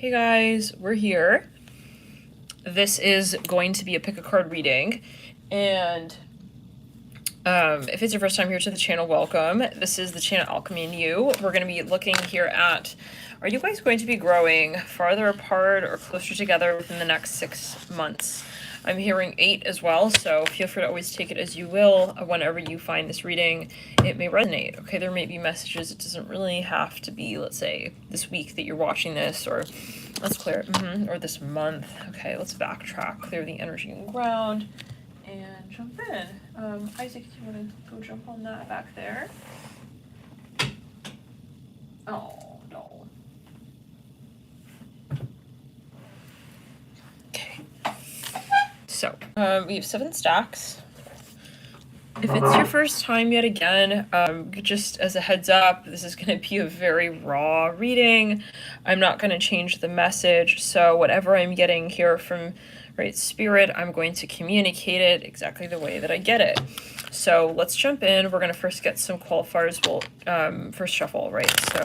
Hey guys, we're here. This is going to be a pick a card reading, and if it's your first time here to the channel, welcome. This is the channel Alchemy and You. We're going to be looking here at, are you guys going to be growing farther apart or closer together within the next 6 months? I'm hearing 8 as well, so feel free to always take it as you will. Whenever you find this reading, it may resonate. Okay, there may be messages. It doesn't really have to be, let's say, this week that you're watching this, or let's clear it, or this month. Okay, let's backtrack, clear the energy and ground, and jump in. Isaac, do you want to go jump on that back there? Oh, no. Okay. So, we have 7 stacks. If it's your first time yet again, just as a heads up, this is going to be a very raw reading. I'm not going to change the message, so whatever I'm getting here from Spirit, I'm going to communicate it exactly the way that I get it. So let's jump in. We're going to first get some qualifiers. We'll first shuffle, right? So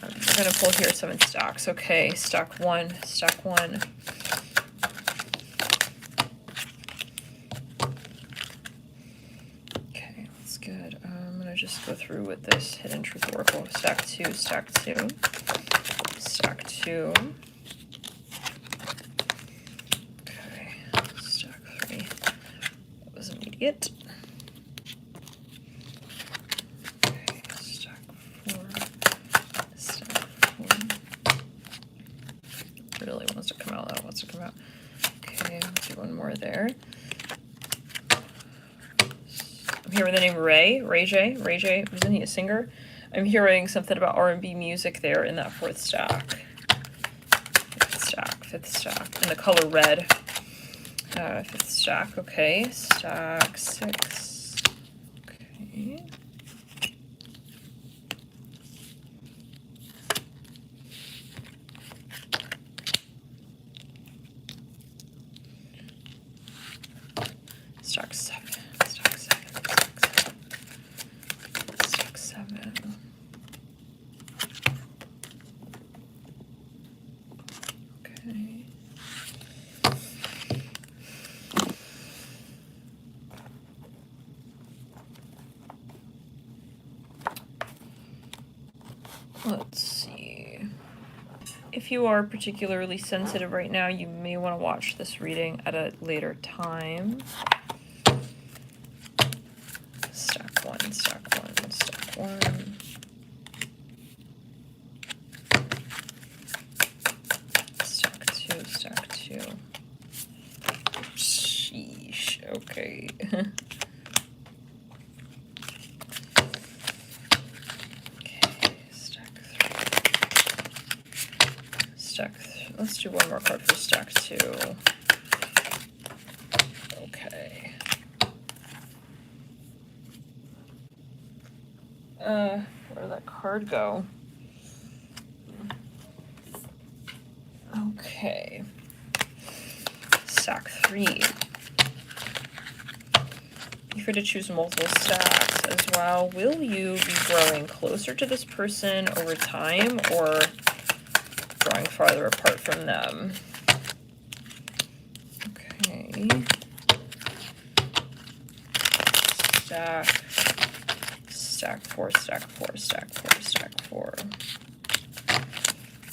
we're going to pull here 7 stacks. Okay, stack 1, stack 1. Okay, that's good. I'm going to just go through with this Hidden Truth Oracle. Stack 2, stack 2, stack 2. It. Okay, stack 4, stack 4. Really wants to come out, that wants to come out. Okay, let's do one more there. I'm hearing the name Ray J. Wasn't he a singer? I'm hearing something about R&B music there in that 4th stack. 5th stack, and the color red. 5th stack, okay. Stack 6. Okay. Stack 7. Stack 7. Stack 7. Okay. Let's see. If you are particularly sensitive right now, you may want to watch this reading at a later time. Stack 1, stack 1, stack 1. Stack 2, stack 2. Sheesh, okay. Let's do one more card for stack 2. Okay. Where did that card go? Okay. Stack 3. Be free to choose multiple stacks as well. Will you be growing closer to this person over time, or drawing farther apart from them? Okay. Stack 4, stack 4, stack 4, stack 4.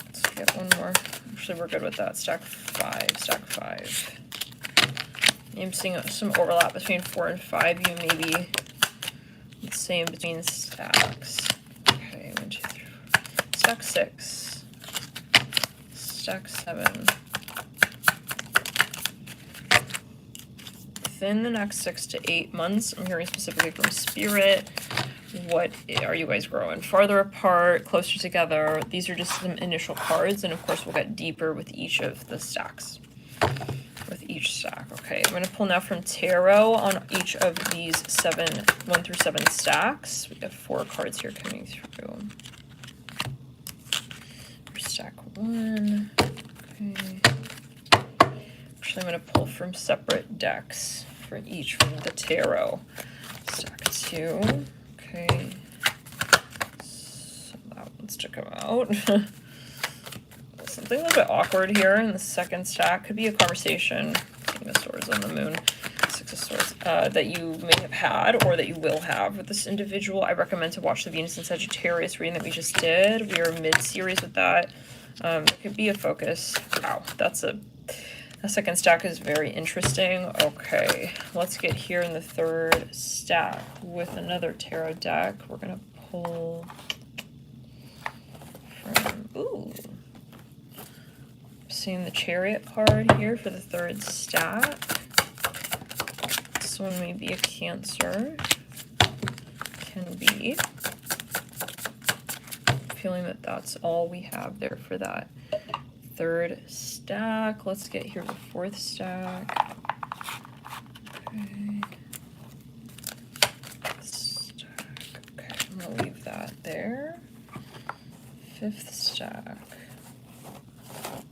Let's get one more. Actually, we're good with that. Stack 5, stack 5. I'm seeing some overlap between 4 and 5. You may be the same between stacks. Okay, 1, 2, 3, 4. Stack 6. Stack 7. Within the next 6 to 8 months, I'm hearing specifically from Spirit, what are you guys growing? Farther apart, closer together? These are just some initial cards, and of course we'll get deeper with each of the stacks. With each stack. Okay, I'm going to pull now from Tarot on each of these 1 through 7 stacks. We have 4 cards here coming through. Stack 1. Okay. Actually, I'm going to pull from separate decks for each from the Tarot. Stack 2. Okay. So that wants to come out. something a little bit awkward here in the second stack. Could be a conversation, King of Swords on the moon, Six of Swords, that you may have had or that you will have with this individual. I recommend to watch the Venus and Sagittarius reading that we just did. We are mid-series with that. It could be a focus. Wow, that's a second stack is very interesting. Okay, let's get here in the third stack with another tarot deck. We're gonna pull from, ooh, seeing the Chariot card here for the third stack. This one may be a Cancer. Can be. Feeling that that's all we have there for that third stack. Let's get here the fourth stack. Okay. Stack. Okay, I'm gonna leave that there. Fifth stack.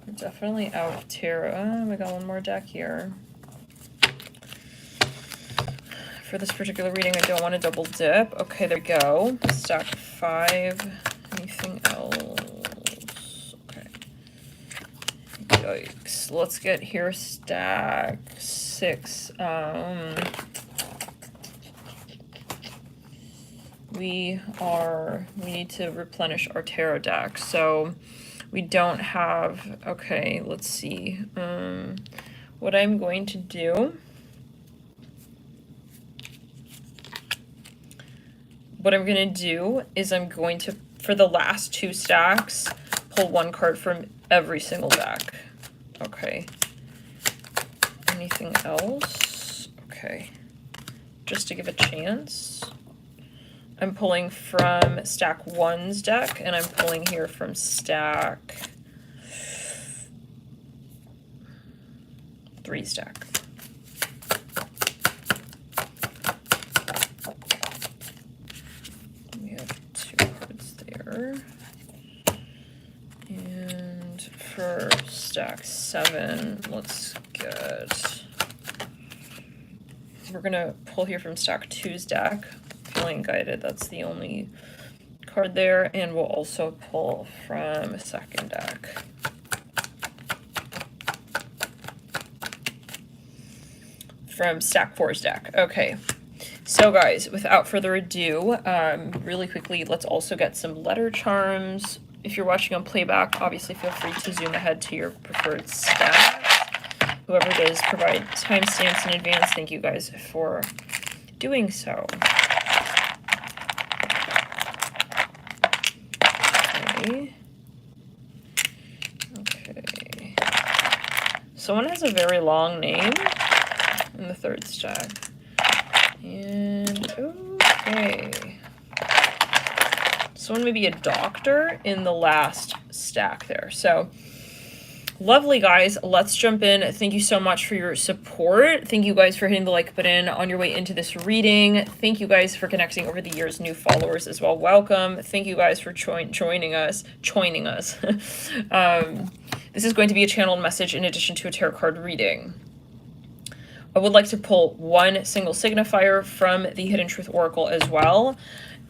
We're definitely out of tarot. We got one more deck here. For this particular reading, I don't want to double dip. Okay, there we go. Stack 5. Anything else? Okay. Yikes. Let's get here stack 6. We need to replenish our tarot deck. So we don't have, okay, let's see. What I'm going to do, is I'm going to, for the last 2 stacks, pull 1 card from every single deck. Okay. Anything else? Okay. Just to give a chance. I'm pulling from stack 1's deck, and I'm pulling here from stack 3's deck. We have 2 cards there. And for stack 7, let's get... We're gonna pull here from stack 2's deck. Feeling guided, that's the only card there, and we'll also pull from a second deck. From stack 4's deck. Okay, so guys, without further ado, really quickly, let's also get some letter charms. If you're watching on playback, obviously feel free to zoom ahead to your preferred stacks. Whoever does provide timestamps in advance, thank you guys for doing so. Okay. Someone has a very long name in the third stack. And okay. Someone may be a doctor in the last stack there. So lovely, guys. Let's jump in. Thank you so much for your support. Thank you guys for hitting the like button on your way into this reading. Thank you guys for connecting over the years. New followers as well. Welcome. Thank you guys for joining us. This is going to be a channeled message in addition to a tarot card reading. I would like to pull 1 single signifier from the Hidden Truth Oracle as well.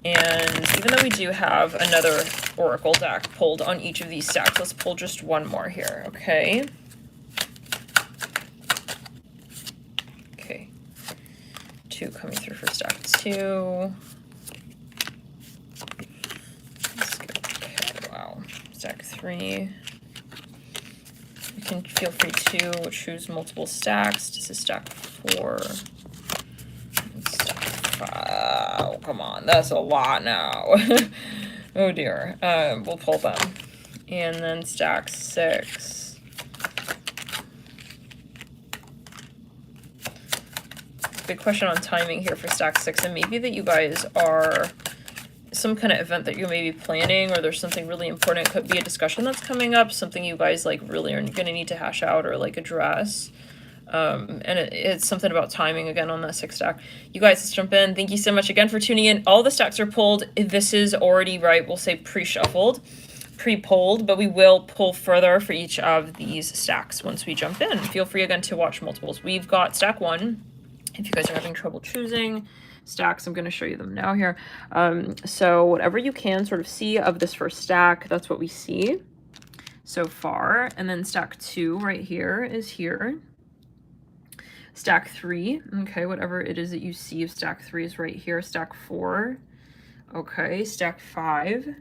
And even though we do have another Oracle deck pulled on each of these stacks, let's pull just 1 more here, okay? Okay. 2 coming through for stack 2. Okay, wow. Stack 3. You can feel free to choose multiple stacks. This is stack 4. Oh, come on. That's a lot now. Oh, dear. We'll pull them. And then stack 6. Big question on timing here for stack 6. And maybe that you guys are some kind of event that you may be planning, or there's something really important. It could be a discussion that's coming up, something you guys like really are going to need to hash out or like address. And it's something about timing again on that 6 stack. You guys, let's jump in. Thank you so much again for tuning in. All the stacks are pulled. This is already, right, we'll say pre-shuffled, pre-pulled, but we will pull further for each of these stacks once we jump in. Feel free again to watch multiples. We've got stack 1. If you guys are having trouble choosing stacks, I'm going to show you them now here. So whatever you can sort of see of this first stack, that's what we see. so far. And then stack 2 right here is here. Stack 3, okay, whatever it is that you see of stack 3 is right here. Stack 4, okay, stack 5,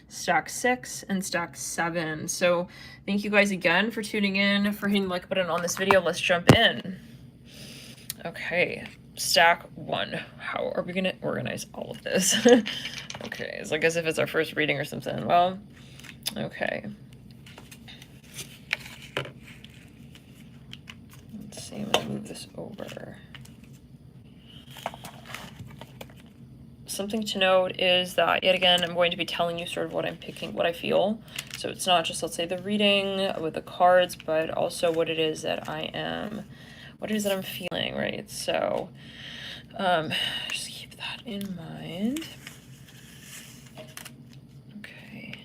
stack 6, and stack 7. So thank you guys again for tuning in, for hitting the like button on this video. Let's jump in. Okay, stack 1. How are we gonna organize all of this? Okay, it's like as if it's our first reading or something. Well, okay. Let's see, I'm gonna move this over. Something to note is that, yet again, I'm going to be telling you sort of what I'm picking, what I feel. So it's not just, let's say, the reading with the cards, but also what it is that I am, what it is that I'm feeling, right? So just keep that in mind. Okay.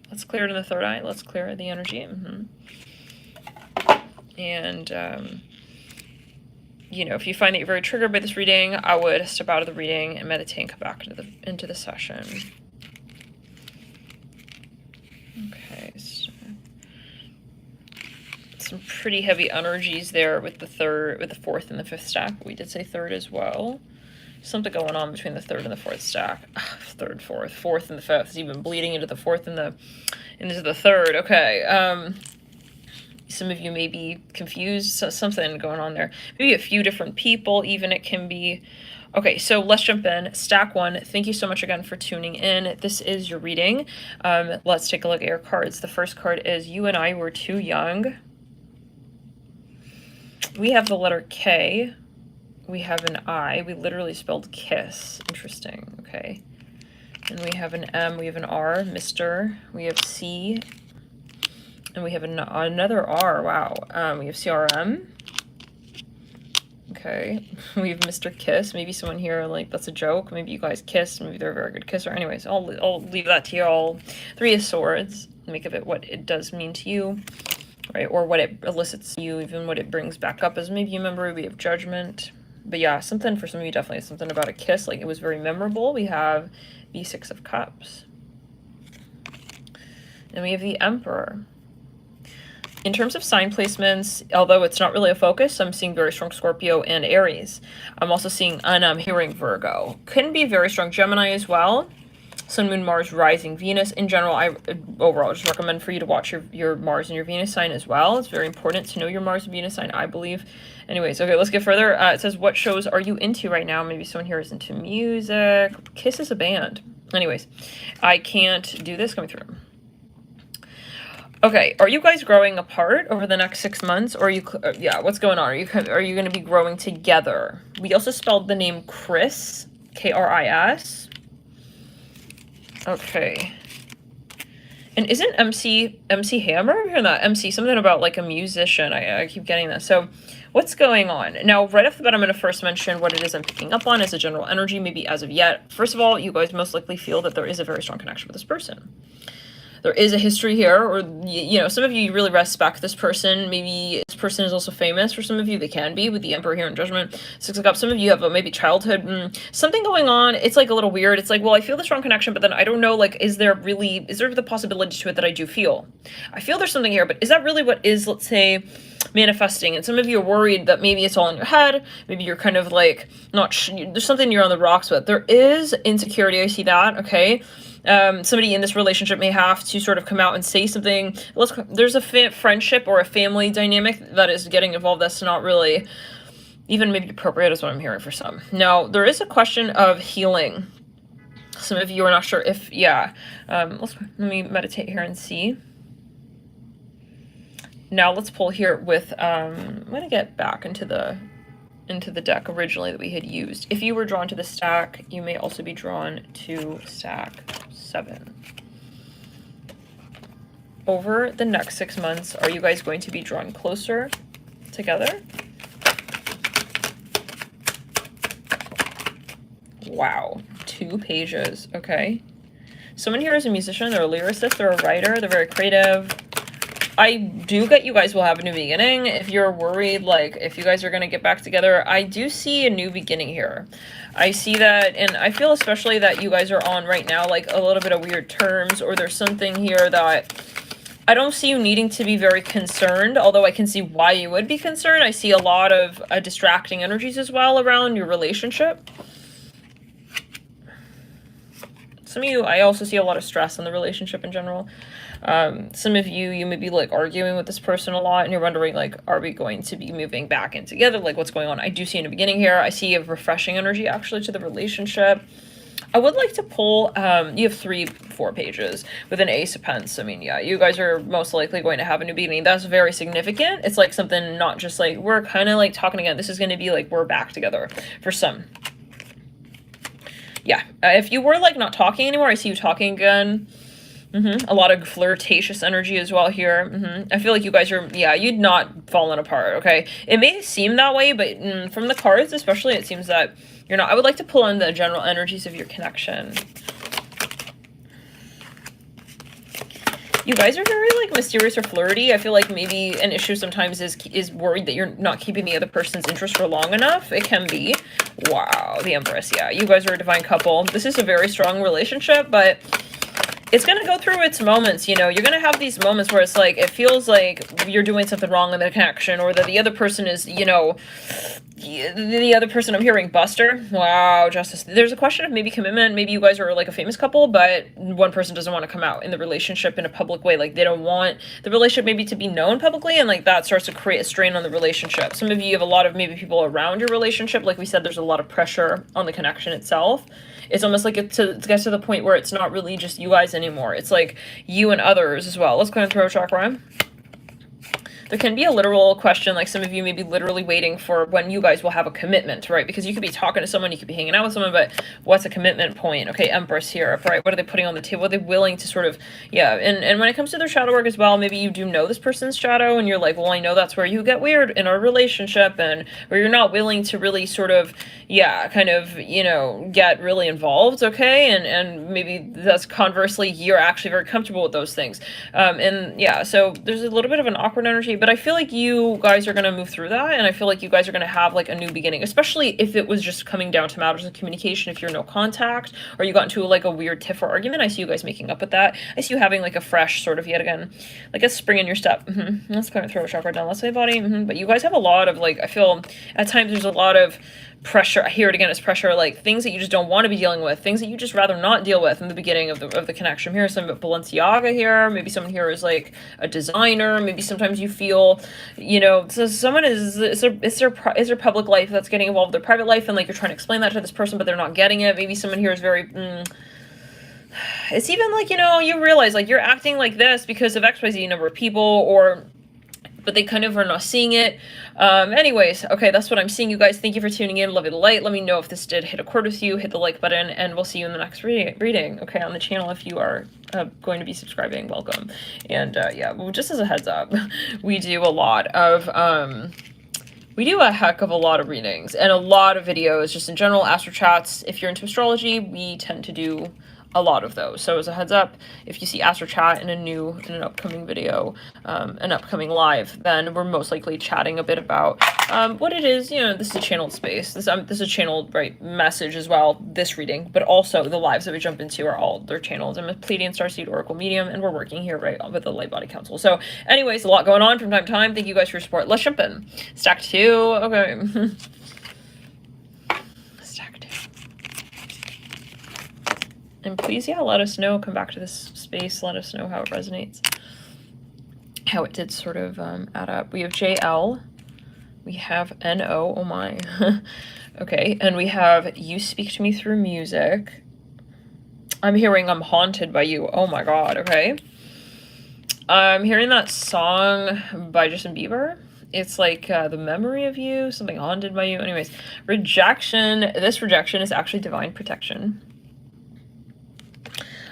Let's clear it in the third eye. Let's clear the energy. And, you know, if you find that you're very triggered by this reading, I would step out of the reading and meditate and come back into the session. Okay, so some pretty heavy energies there with the third, with the fourth and the fifth stack. We did say third as well. Something going on between the third and the fourth stack. Third, fourth and the fifth. It's even bleeding into the fourth and into the third. Okay. Some of you may be confused, so something going on there. Maybe a few different people, even it can be. Okay, so let's jump in. Stack 1, thank you so much again for tuning in. This is your reading. Let's take a look at your cards. The first card is You and I Were Too Young. We have the letter K. We have an I. We literally spelled kiss. Interesting, okay. And we have an M. We have an R, Mr. We have C. And we have another R, wow. We have CRM. Okay, we have Mr. Kiss. Maybe someone here, like, that's a joke. Maybe you guys kissed. Maybe they're a very good kisser. Anyways, I'll leave that to you all. 3 of Swords. Make of it what it does mean to you, right? Or what it elicits to you, even what it brings back up as maybe a memory. We have Judgment. But yeah, something for some of you, definitely something about a kiss. Like, it was very memorable. We have the 6 of Cups. And we have the Emperor. In terms of sign placements, although it's not really a focus, I'm seeing very strong Scorpio and Aries. I'm also seeing, and I'm hearing Virgo. Can be very strong Gemini as well. Sun, Moon, Mars, Rising, Venus. In general, I overall just recommend for you to watch your Mars and your Venus sign as well. It's very important to know your Mars and Venus sign, I believe. Anyways, okay, let's get further. It says, what shows are you into right now? Maybe someone here is into music. Kiss is a band. Anyways, I can't do this coming through. Okay, are you guys growing apart over the next 6 months, or are you, yeah, what's going on? Are you going to be growing together? We also spelled the name Chris, K-R-I-S. Okay. And isn't MC Hammer or not? MC, something about like a musician. I keep getting that. So what's going on? Now, right off the bat, I'm going to first mention what it is I'm picking up on as a general energy, maybe as of yet. First of all, you guys most likely feel that there is a very strong connection with this person. There is a history here, or, you know, some of you really respect this person. Maybe this person is also famous. For some of you, they can be, with the Emperor here in Judgment. 6 of Cups. Some of you have a maybe childhood, something going on. It's like a little weird. It's like, well, I feel the strong connection, but then I don't know, like, is there the possibility to it that I do feel? I feel there's something here, but is that really what is, let's say, manifesting? And some of you are worried that maybe it's all in your head. Maybe you're kind of like, there's something you're on the rocks with. There is insecurity. I see that, okay? Somebody in this relationship may have to sort of come out and say something. There's a friendship or a family dynamic that is getting involved that's not really even maybe appropriate, is what I'm hearing for some. Now, there is a question of healing. Some of you are not sure if, yeah. Let me meditate here and see. Now let's pull here with, I'm going to get back into the deck originally that we had used. If you were drawn to the stack, you may also be drawn to stack 7. Over the next 6 months, are you guys going to be drawn closer together? Wow, 2 pages, okay. Someone here is a musician, they're a lyricist, they're a writer, they're very creative. I do get you guys will have a new beginning. If you're worried, like, if you guys are going to get back together, I do see a new beginning here. I see that, and I feel especially that you guys are on right now, like, a little bit of weird terms, or there's something here that I don't see you needing to be very concerned, although I can see why you would be concerned. I see a lot of distracting energies as well around your relationship. Some of you, I also see a lot of stress in the relationship in general. Some of you may be like arguing with this person a lot and you're wondering, like, are we going to be moving back in together? Like, what's going on? I do see in the beginning here, I see a refreshing energy actually to the relationship. I would like to pull, you have 4 pages with an Ace of Pence. I mean, yeah, you guys are most likely going to have a new beginning. That's very significant. It's like something not just like, we're kind of like talking again. This is going to be like, we're back together for some. Yeah, if you were like not talking anymore, I see you talking again. A lot of flirtatious energy as well here. I feel like you guys are, yeah, you'd not fallen apart, okay? It may seem that way, but from the cards especially, it seems that you're not. I would like to pull in the general energies of your connection. You guys are very, like, mysterious or flirty. I feel like maybe an issue sometimes is worried that you're not keeping the other person's interest for long enough. It can be. Wow, the Empress, yeah. You guys are a divine couple. This is a very strong relationship, but it's going to go through its moments, you know. You're going to have these moments where it's like, it feels like you're doing something wrong in the connection, or that the other person is, you know, the other person, I'm hearing Buster. Wow, Justice. There's a question of maybe commitment. Maybe you guys are like a famous couple, but one person doesn't want to come out in the relationship in a public way. Like, they don't want the relationship maybe to be known publicly, and like that starts to create a strain on the relationship. Some of you have a lot of maybe people around your relationship. Like we said, there's a lot of pressure on the connection itself. It's almost like it gets to the point where it's not really just you guys anymore. It's like you and others as well. Let's go and throw a chakra. There can be a literal question, like some of you may be literally waiting for when you guys will have a commitment, right? Because you could be talking to someone, you could be hanging out with someone, but what's a commitment point? Okay, Empress here, right? What are they putting on the table? Are they willing to sort of, yeah, and when it comes to their shadow work as well, maybe you do know this person's shadow and you're like, well, I know that's where you get weird in our relationship, and where you're not willing to really sort of, yeah, kind of, you know, get really involved, okay? And maybe that's conversely, you're actually very comfortable with those things. And yeah, so there's a little bit of an awkward energy, but I feel like you guys are going to move through that, and I feel like you guys are going to have like a new beginning, especially if it was just coming down to matters of communication. If you're no contact, or you got into like a weird tiff or argument, I see you guys making up with that. I see you having like a fresh sort of, yet again, like a spring in your step. Let's kind of throw a chakra down. Let's say body. But you guys have a lot of, like, I feel at times there's a lot of pressure. I hear it again as pressure, like things that you just don't want to be dealing with, things that you just rather not deal with in the beginning of the connection. Here's some Balenciaga here. Maybe someone here is like a designer. Maybe sometimes you feel, you know, so someone is their public life that's getting involved with their private life, and like you're trying to explain that to this person, but they're not getting it. Maybe someone here is very it's even like, you know, you realize like you're acting like this because of XYZ number of people, or but they kind of are not seeing it. Anyways, okay, that's what I'm seeing, you guys. Thank you for tuning in. Love you to light. Let me know if this did hit a chord with you. Hit the like button, and we'll see you in the next reading, okay, on the channel. If you are going to be subscribing, welcome. And yeah, well, just as a heads up, we do a lot of we do a heck of a lot of readings and a lot of videos just in general, astro chats. If you're into astrology, we tend to do a lot of those. So as a heads up, if you see astro chat in an upcoming video, an upcoming live, then we're most likely chatting a bit about what it is. You know, this is a channeled space. This is a channeled, right, message as well, this reading, but also the lives that we jump into are all their channels. I'm a Pleiadian Starseed Oracle medium, and we're working here right with the Light Body Council. So anyways, a lot going on from time to time. Thank you guys for your support. Let's jump in. Stack 2. Okay. And please, yeah, let us know. Come back to this space. Let us know how it resonates. How it did sort of add up. We have JL. We have NO. Oh my. Okay. And we have You Speak to Me Through Music. I'm hearing I'm Haunted by You. Oh my god. Okay. I'm hearing that song by Justin Bieber. It's like The Memory of You. Something Haunted by You. Anyways. Rejection. This rejection is actually divine protection.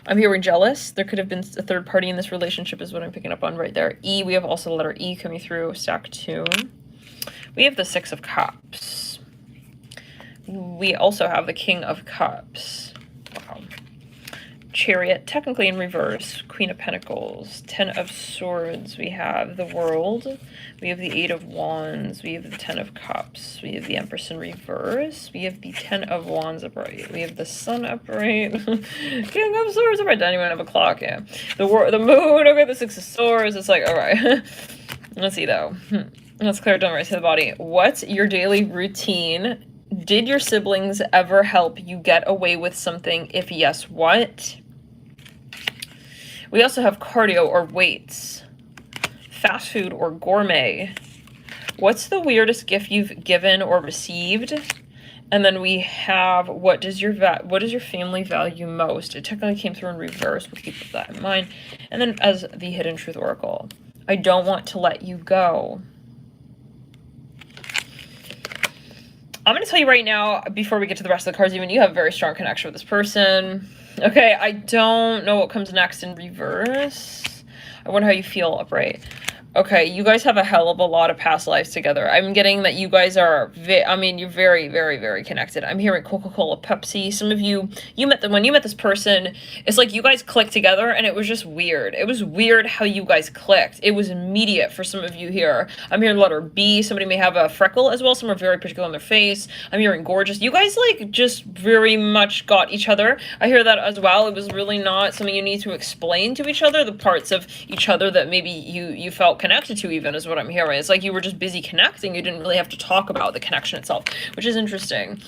I'm hearing jealous. There could have been a third party in this relationship is what I'm picking up on right there. E, we have also the letter E coming through, stack 2. We have the 6 of Cups. We also have the King of Cups. Wow. Chariot, technically in reverse. Queen of Pentacles, Ten of Swords. We have the World. We have the Eight of Wands. We have the Ten of Cups. We have the Empress in reverse. We have the Ten of Wands upright. We have the Sun upright. King of Swords upright. Doesn't even have a clock, yeah. The Moon, okay, the Six of Swords. It's like, alright. Let's see, though. Let's clear it down right to the body. What's your daily routine? Did your siblings ever help you get away with something? If yes, what? We also have cardio or weights, fast food or gourmet. What's the weirdest gift you've given or received? And then we have, what does your family value most? It technically came through in reverse. We'll keep that in mind. And then as the Hidden Truth Oracle, I don't want to let you go. I'm going to tell you right now, before we get to the rest of the cards, even you have a very strong connection with this person. Okay, I don't know what comes next in reverse. I wonder how you feel upright. Okay, you guys have a hell of a lot of past lives together. I'm getting that you guys are, you're very, very, very connected. I'm hearing Coca-Cola, Pepsi. Some of you, when you met this person, it's like you guys clicked together and it was just weird. It was weird how you guys clicked. It was immediate for some of you here. I'm hearing letter B. Somebody may have a freckle as well. Some are very particular on their face. I'm hearing gorgeous. You guys like just very much got each other. I hear that as well. It was really not something you need to explain to each other, the parts of each other that maybe you felt connected to, even, is what I'm hearing. It's like you were just busy connecting. You didn't really have to talk about the connection itself, which is interesting.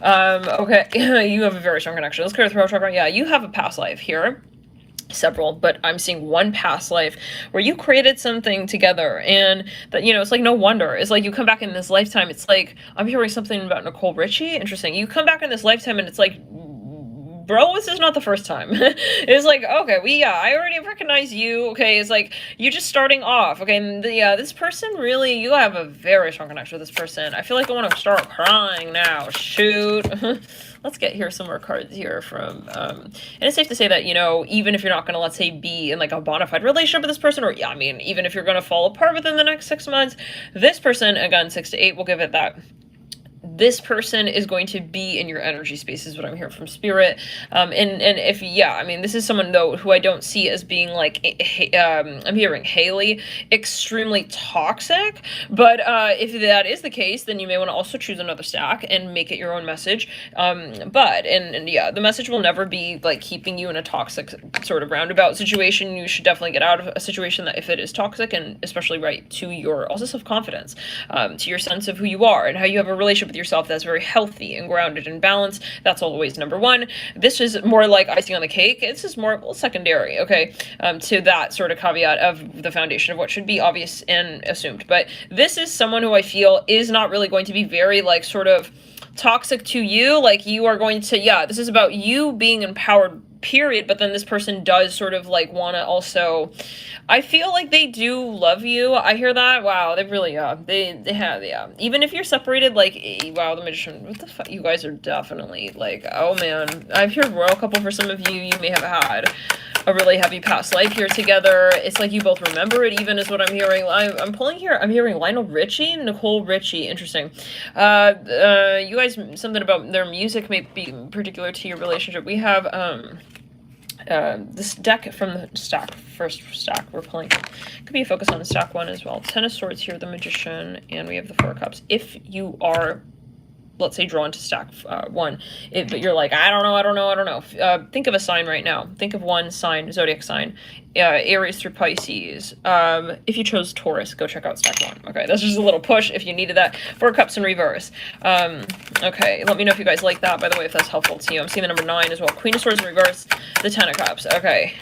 Okay, you have a very strong connection. Let's clear the throat chakra. Yeah, you have a past life here. Several, but I'm seeing one past life where you created something together, and that, it's like, no wonder. It's like you come back in this lifetime. It's like, I'm hearing something about Nicole Richie. Interesting. You come back in this lifetime and it's like, bro, this is not the first time. It's like, okay, I already recognize you. Okay, it's like, you just starting off. Okay, and this person really, you have a very strong connection with this person. I feel like I want to start crying now. Shoot. Let's get here some more cards here from, and it's safe to say that, even if you're not going to, let's say, be in like a bona fide relationship with this person, or, even if you're going to fall apart within the next 6 months, this person, again, 6 to 8, we'll give it that. This person is going to be in your energy space, is what I'm hearing from spirit. And if, this is someone, though, who I don't see as being like, I'm hearing Haley, extremely toxic. But if that is the case, then you may want to also choose another stack and make it your own message. The message will never be like keeping you in a toxic sort of roundabout situation. You should definitely get out of a situation that, if it is toxic, and especially right to your also self-confidence, to your sense of who you are and how you have a relationship with yourself that's very healthy and grounded and balanced. That's always number one. This is more like icing on the cake. This is more secondary, okay, to that sort of caveat of the foundation of what should be obvious and assumed. But this is someone who I feel is not really going to be very like sort of toxic to you. Like, you are going to, this is about you being empowered, period. But then this person does sort of like want to also, I feel like they do love you. I hear that. Wow, they really, they have, even if you're separated, like, wow, the Magician, what the fuck, you guys are definitely like, oh man, I've heard royal couple for some of you. You may have had a really happy past life here together. It's like you both remember it, even, is what I'm hearing. I'm pulling here, I'm hearing Lionel Richie, Nicole Richie. Interesting. You guys, something about their music may be particular to your relationship. We have this deck from the first stack we're pulling. Could be a focus on stack 1 as well. Ten of Swords here, the Magician, and we have the Four of Cups. If you are, let's say, drawn to stack 1, but you're like, I don't know. Think of a sign right now. Think of one sign, zodiac sign. Aries through Pisces. If you chose Taurus, go check out stack 1. Okay, that's just a little push if you needed that. Four Cups in reverse. Okay, let me know if you guys like that, by the way, if that's helpful to you. I'm seeing the number 9 as well. Queen of Swords in reverse, the Ten of Cups. Okay.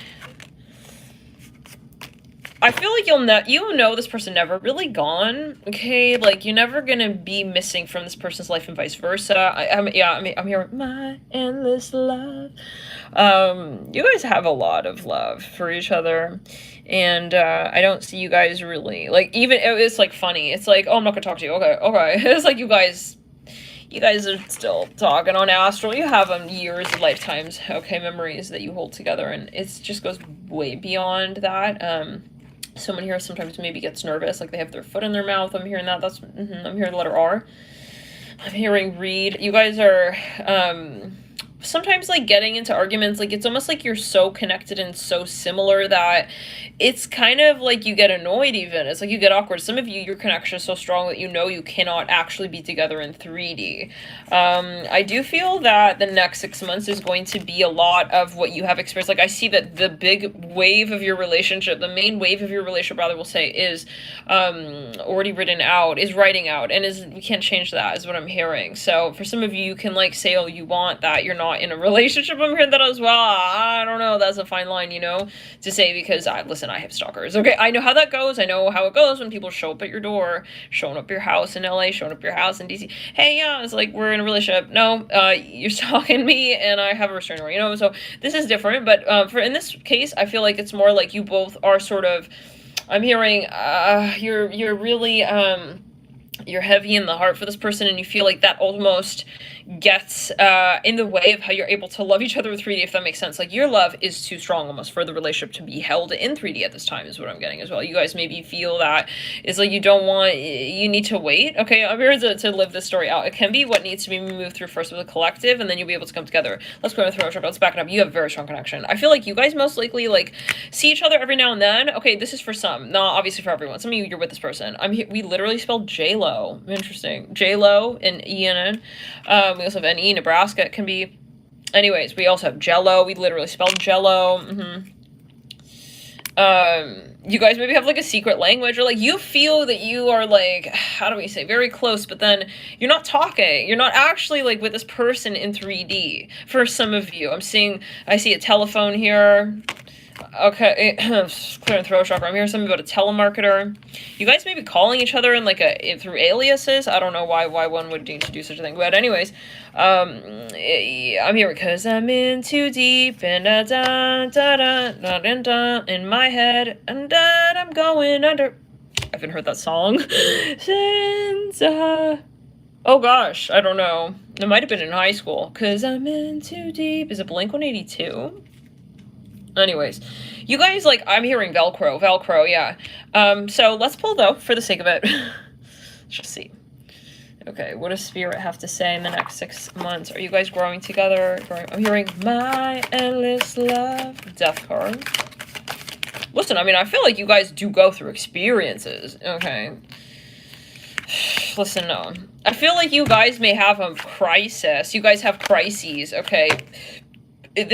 I feel like you know this person never really gone, okay? Like, you're never gonna be missing from this person's life and vice versa. I'm hearing my endless love. You guys have a lot of love for each other, and I don't see you guys really, like, even, it's like funny. It's like, oh, I'm not gonna talk to you. Okay. It's like you guys are still talking on astral. You have years, lifetimes, okay, memories that you hold together, and it just goes way beyond that. Someone here sometimes maybe gets nervous, like they have their foot in their mouth. I'm hearing that. I'm hearing the letter R. I'm hearing read. You guys are sometimes like getting into arguments, like it's almost like you're so connected and so similar that it's kind of like you get annoyed even. It's like you get awkward. Some of you, your connection is so strong that you know you cannot actually be together in 3D. I do feel that the next 6 months is going to be a lot of what you have experienced. Like I see that the big wave of your relationship, the main wave of your relationship rather, will say, is already written out, is writing out, and is, we can't change that, is what I'm hearing. So for some of you, you can like say all you want that you're not in a relationship. I'm hearing that as well. I don't know, that's a fine line, you know, to say, because listen, I have stalkers. Okay, I know how that goes. I know how it goes when people show up at your door, showing up your house in LA, showing up your house in DC. Hey, yeah, it's like, we're in a relationship. No, you're stalking me and I have a restraining order, you know. So this is different, but for in this case, I feel like it's more like you both are sort of, I'm hearing you're really you're heavy in the heart for this person, and you feel like that almost gets in the way of how you're able to love each other with 3D, if that makes sense. Like your love is too strong almost for the relationship to be held in 3D at this time, is what I'm getting as well. You guys maybe feel that it's like you don't want, you need to wait. Okay, I'm here to live this story out. It can be what needs to be moved through first with a collective, and then you'll be able to come together. Let's go with throw. Let's back it up. You have a very strong connection. I feel like you guys most likely like see each other every now and then. Okay, this is for some, not obviously for everyone. Some of you, you're with this person. We literally spelled J-Lo. Interesting. J-Lo and E-N-N. We also have N-E, Nebraska. It can be. Anyways, we also have Jello. We literally spelled Jello. You guys maybe have like a secret language, or like you feel that you are like, how do we say, very close, but then you're not talking. You're not actually like with this person in 3D. For some of you, I see a telephone here. Okay, clear and throat chakra. I'm hearing something about a telemarketer. You guys may be calling each other in like through aliases. I don't know why one would need to do such a thing. But anyways, I'm here because I'm in too deep and da in my head, and I'm going under. I haven't heard that song since oh gosh, I don't know. It might have been in high school. Cause I'm in too deep. Is it Blink-182? Anyways, you guys, like, I'm hearing Velcro, yeah. So let's pull, though, for the sake of it. Let's just see. Okay, what does Spirit have to say in the next 6 months? Are you guys growing together? I'm hearing my endless love. Death card. Listen, I mean, I feel like you guys do go through experiences, okay? Listen, no. I feel like you guys may have a crisis. You guys have crises, okay? If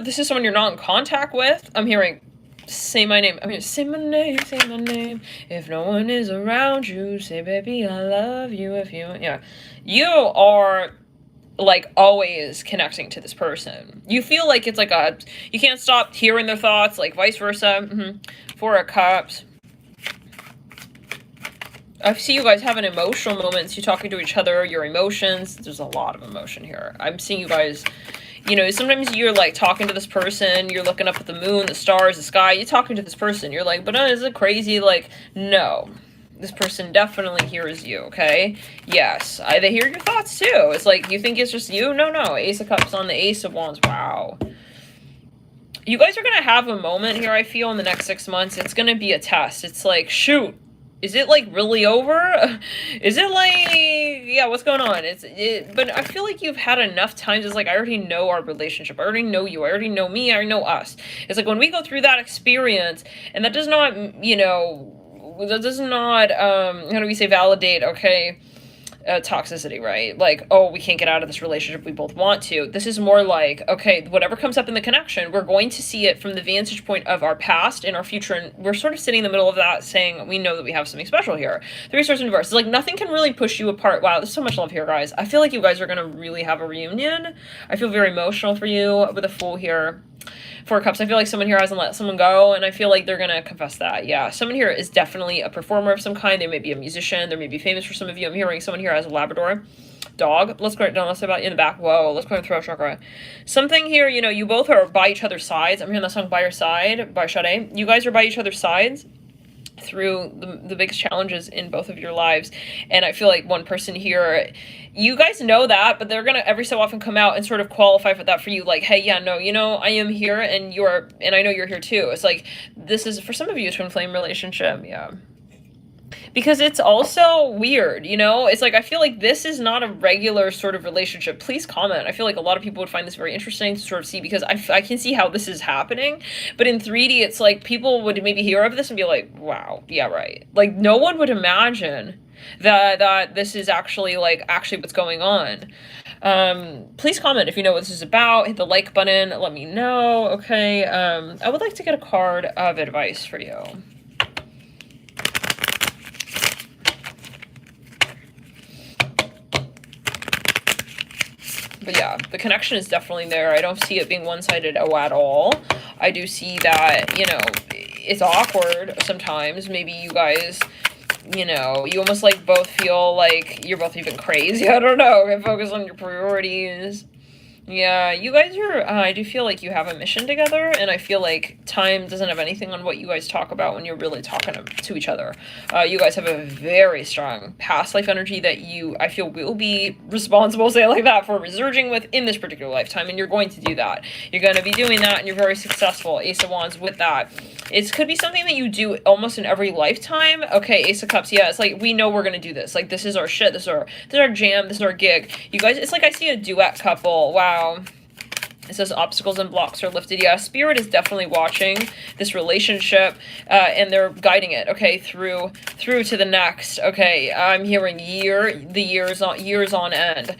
this is someone you're not in contact with, I'm hearing, say my name. I'm hearing, say my name, say my name. If no one is around you, say, baby, I love you. If you, yeah. You are, like, always connecting to this person. You feel like it's like you can't stop hearing their thoughts, like vice versa. Four of Cups. I see you guys having emotional moments. You're talking to each other, your emotions. There's a lot of emotion here. I'm seeing you guys, you know, sometimes you're like talking to this person, you're looking up at the moon, the stars, the sky, you're talking to this person, you're like, but is it crazy? Like, no. This person definitely hears you, okay? Yes. They hear your thoughts too. It's like, you think it's just you? No. Ace of Cups on the Ace of Wands. Wow. You guys are going to have a moment here, I feel, in the next 6 months. It's going to be a test. It's like, shoot. Is it like really over? Is it like, yeah, what's going on? But I feel like you've had enough times. It's like, I already know our relationship. I already know you. I already know me. I already know us. It's like when we go through that experience, and that does not, you know, that does not, how do we say, validate, okay, toxicity, right? Like, oh, we can't get out of this relationship we both want to. This is more like, okay, whatever comes up in the connection, we're going to see it from the vantage point of our past and our future, and we're sort of sitting in the middle of that saying, we know that we have something special here. The resource in divorce. It's like, nothing can really push you apart. Wow, there's so much love here, guys. I feel like you guys are going to really have a reunion. I feel very emotional for you with a Fool here. Four Cups. I feel like someone here hasn't let someone go, and I feel like they're going to confess that. Yeah, someone here is definitely a performer of some kind. They may be a musician. They may be famous for some of you. I'm hearing someone here has a Labrador dog. Let's go down. Let's say about in the back. Whoa, let's go and throw chakra. Something here, you know, you both are by each other's sides. I'm hearing that song By Your Side by Sade. You guys are by each other's sides through the biggest challenges in both of your lives. And I feel like one person here, you guys know that, but they're gonna every so often come out and sort of qualify for that for you, like, hey, yeah, no, you know, I am here, and I know you're here too. It's like, this is for some of you a twin flame relationship. Yeah, Because it's also weird, you know? It's like, I feel like this is not a regular sort of relationship. Please comment. I feel like a lot of people would find this very interesting to sort of see, because I can see how this is happening. But in 3D, it's like people would maybe hear of this and be like, wow, yeah, right. Like, no one would imagine that this is actually what's going on. Please comment if you know what this is about. Hit the like button. Let me know. Okay. I would like to get a card of advice for you. But yeah, the connection is definitely there. I don't see it being one-sided at all. I do see that, you know, it's awkward sometimes. Maybe you guys, you know, you almost like both feel like you're both even crazy. I don't know. Focus on your priorities. Yeah, you guys are, I do feel like you have a mission together, and I feel like time doesn't have anything on what you guys talk about when you're really talking to each other. You guys have a very strong past life energy that I feel will be responsible, say it like that, for resurging with in this particular lifetime, and you're going to do that. You're going to be doing that, and you're very successful, Ace of Wands, with that. It could be something that you do almost in every lifetime. Okay, Ace of Cups, yeah, it's like, we know we're going to do this. Like, this is our shit, this is our jam, this is our gig. You guys, it's like I see a duet couple. Wow. It says obstacles and blocks are lifted. Yeah, Spirit is definitely watching this relationship, and they're guiding it, okay, through to the next. Okay, I'm hearing years on end.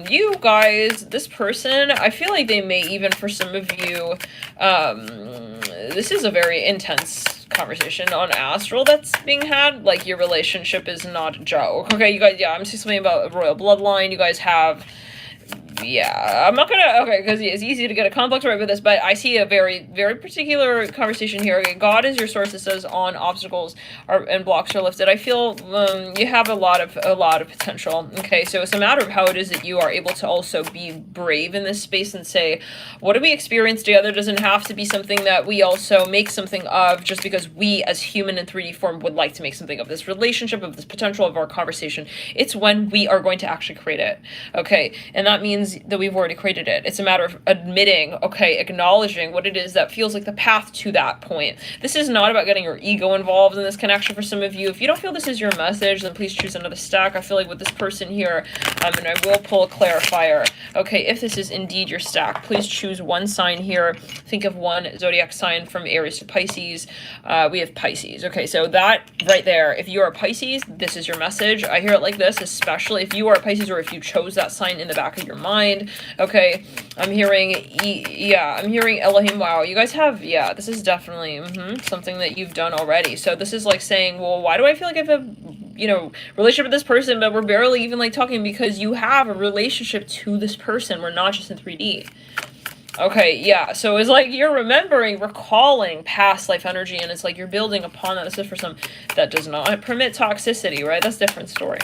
You guys, this person, I feel like they may even, for some of you, this is a very intense conversation on astral that's being had. Like, your relationship is not a joke. Okay, you guys, yeah, I'm seeing something about a royal bloodline. You guys have, yeah, I'm not gonna, okay, because it's easy to get a complex right with this, but I see a very, very particular conversation here. Okay, God is your source. It says on obstacles and blocks are lifted. I feel you have a lot of potential. Okay, so it's a matter of how it is that you are able to also be brave in this space and say, what do we experience together doesn't have to be something that we also make something of just because we as human in 3D form would like to make something of this relationship, of this potential of our conversation. It's when we are going to actually create it. Okay, and that means that we've already created it. It's a matter of admitting, okay, acknowledging what it is that feels like the path to that point. This is not about getting your ego involved in this connection for some of you. If you don't feel this is your message, then please choose another stack. I feel like with this person here, and I will pull a clarifier. Okay, if this is indeed your stack, please choose one sign here. Think of one zodiac sign from Aries to Pisces. We have Pisces. Okay, so that right there, if you are a Pisces, this is your message. I hear it like this, especially if you are a Pisces or if you chose that sign in the back of your mind. Okay, I'm hearing, I'm hearing Elohim. Wow, you guys have, yeah, this is definitely something that you've done already. So this is like saying, well, why do I feel like I have a, you know, relationship with this person, but we're barely even like talking? Because you have a relationship to this person. We're not just in 3D. Okay, yeah, so it's like you're recalling past life energy, and it's like you're building upon that. This is for some that does not permit toxicity, right? That's a different story.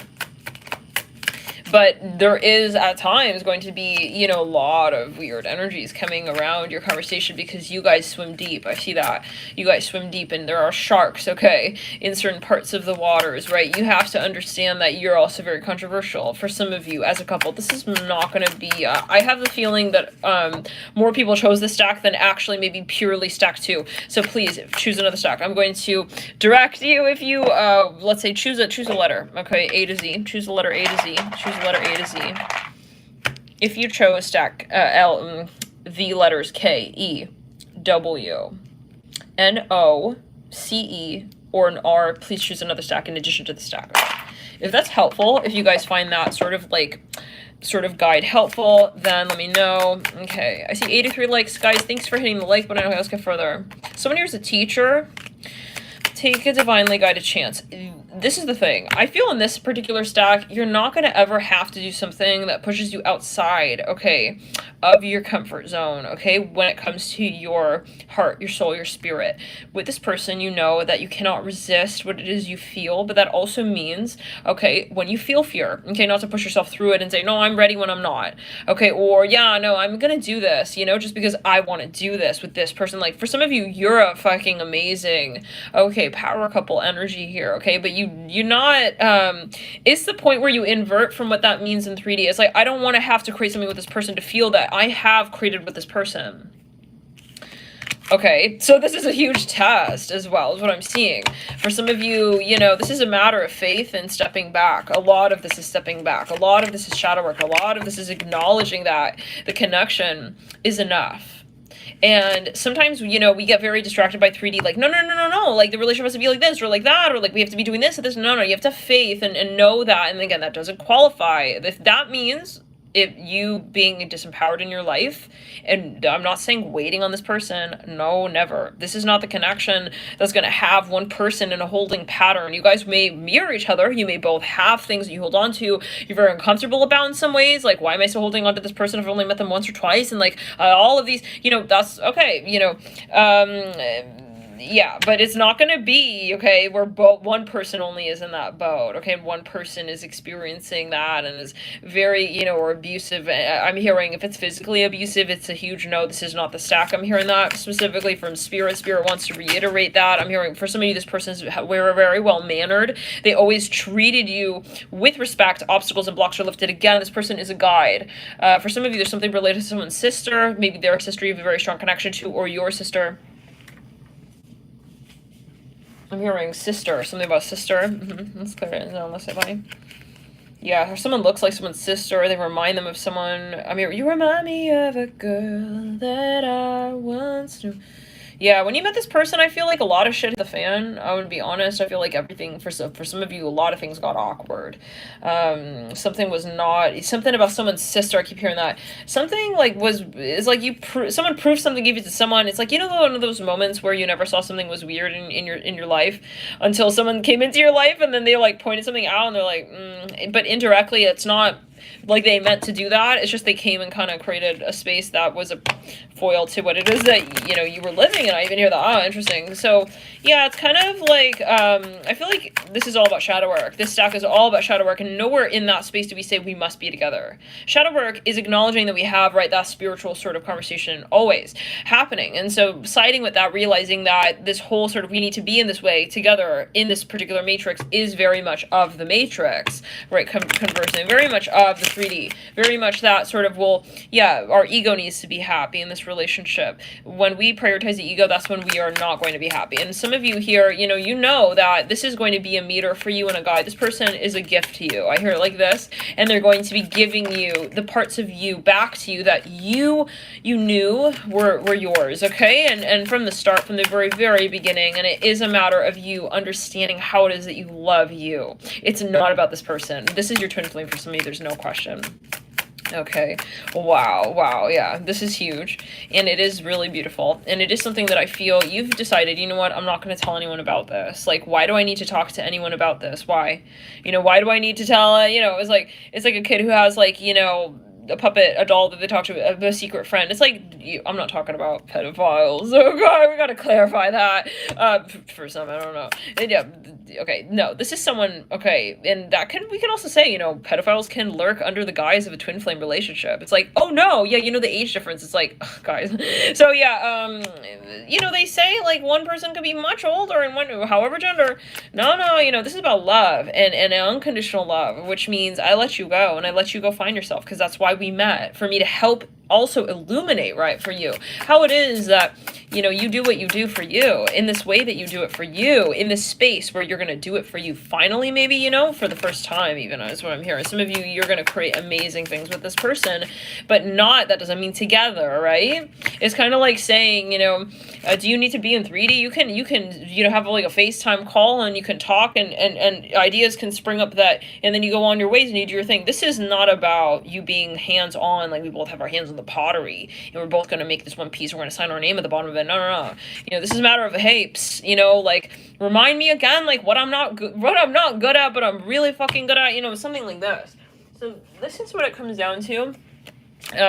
But there is, at times, going to be, you know, a lot of weird energies coming around your conversation because you guys swim deep. I see that. You guys swim deep, and there are sharks, okay, in certain parts of the waters, right? You have to understand that you're also very controversial. For some of you, as a couple, this is not going to be, I have the feeling that more people chose this stack than actually maybe purely stack 2. So please, choose another stack. I'm going to direct you if you, let's say, choose a letter, okay, A to Z. Choose the letter A to Z. Choose letter A to Z. If you chose stack the letters K, E, W, N, O, C, E, or an R, please choose another stack in addition to the stack. If that's helpful, if you guys find that sort of guide helpful, then let me know. Okay, I see 83 likes. Guys, thanks for hitting the like button. Okay, let's get further. Someone here's a teacher. Take a divinely guided chance. This is the thing. I feel in this particular stack, you're not going to ever have to do something that pushes you outside, okay, of your comfort zone, okay, when it comes to your heart, your soul, your spirit. With this person, you know that you cannot resist what it is you feel, but that also means, okay, when you feel fear, okay, not to push yourself through it and say, no, I'm ready when I'm not, okay, or, yeah, no, I'm going to do this, you know, just because I want to do this with this person. Like, for some of you, you're a fucking amazing, okay, power couple energy here, okay, but you're not, it's the point where you invert from what that means in 3D. It's like, I don't want to have to create something with this person to feel that I have created with this person. Okay, so this is a huge test as well, is what I'm seeing. For some of you, you know, this is a matter of faith and stepping back. A lot of this is stepping back. A lot of this is shadow work. A lot of this is acknowledging that the connection is enough. And sometimes, you know, we get very distracted by 3D, like, no, like, the relationship has to be like this, or like that, or like, we have to be doing this, or this. No, you have to have faith and know that. And again, that doesn't qualify. If that means if you being disempowered in your life, and I'm not saying waiting on this person, no, never. This is not the connection that's going to have one person in a holding pattern. You guys may mirror each other. You may both have things that you hold on to, you're very uncomfortable about in some ways, like, why am I still holding on to this person if I've only met them once or twice, and like, all of these, you know, that's okay, you know, yeah, but it's not going to be, okay, where one person only is in that boat, okay, and one person is experiencing that and is very, you know, or abusive. I'm hearing if it's physically abusive, it's a huge no. This is not the stack. I'm hearing that specifically from Spirit. Spirit wants to reiterate that. I'm hearing for some of you, this person's very well-mannered. They always treated you with respect. Obstacles and blocks are lifted. Again, this person is a guide. For some of you, there's something related to someone's sister, maybe their sister you have a very strong connection to, or your sister. I'm hearing sister, something about sister. Let's clear it. No, unless I lie. Yeah, or someone looks like someone's sister. They remind them of someone. I mean, you remind me of a girl that I once knew. Yeah, when you met this person, I feel like a lot of shit hit the fan. I would be honest. I feel like everything, for some of you, a lot of things got awkward. Something was not, something about someone's sister, I keep hearing that. Something like it's like someone proved something, gave it to someone. It's like, you know, one of those moments where you never saw something was weird in your life until someone came into your life and then they like pointed something out and they're like, but indirectly it's not like they meant to do that. It's just they came and kind of created a space that was a foil to what it is that, you know, you were living. And I even hear that, interesting. So yeah, it's kind of like, I feel like this is all about shadow work. This stack is all about shadow work, and nowhere in that space do we say we must be together. Shadow work is acknowledging that we have, right, that spiritual sort of conversation always happening. And so siding with that, realizing that this whole sort of, we need to be in this way together in this particular matrix is very much of the matrix, right? Conversing, very much of the 3D, very much that sort of, well, yeah, our ego needs to be happy in this relationship. When we prioritize the ego, that's when we are not going to be happy. And some of you here, you know that this is going to be a meter for you and a guide. This person is a gift to you. I hear it like this, and they're going to be giving you the parts of you back to you that you knew were yours, okay? And from the start, from the very, very beginning, and it is a matter of you understanding how it is that you love you. It's not about this person. This is your twin flame for some of you, there's no question. Okay, wow, yeah, this is huge, and it is really beautiful, and it is something that I feel you've decided, you know what, I'm not going to tell anyone about this. Like, why do I need to talk to anyone about this? Why? You know, why do I need to tell, you know, it's like a kid who has, like, you know, a puppet, a doll that they talk to, a secret friend. It's like, I'm not talking about pedophiles. Oh god, we gotta clarify that. For some, I don't know. And yeah, okay, no, this is someone, okay, and we can also say, you know, pedophiles can lurk under the guise of a twin flame relationship. It's like, oh no, yeah, you know, the age difference, it's like, ugh, guys. So yeah, you know, they say, like, one person could be much older and one, however gender. No, you know, this is about love and unconditional love, which means I let you go, and I let you go find yourself, because that's why we met, for me to help also illuminate, right, for you, how it is that, you know, you do what you do for you, in this way that you do it for you, in this space where you're going to do it for you finally, maybe, you know, for the first time even, is what I'm hearing. Some of you, you're going to create amazing things with this person, but that doesn't mean together, right? It's kind of like saying, you know, do you need to be in 3D? You can, you know, have like a FaceTime call, and you can talk, and ideas can spring up that, and then you go on your ways and you do your thing. This is not about you being hands-on, like we both have our hands on the pottery, and we're both going to make this one piece, we're going to sign our name at the bottom of it. No. You know, this is a matter of, hey, you know, like, remind me again, like, what I'm not good at, but I'm really fucking good at, you know, something like this. So this is what it comes down to.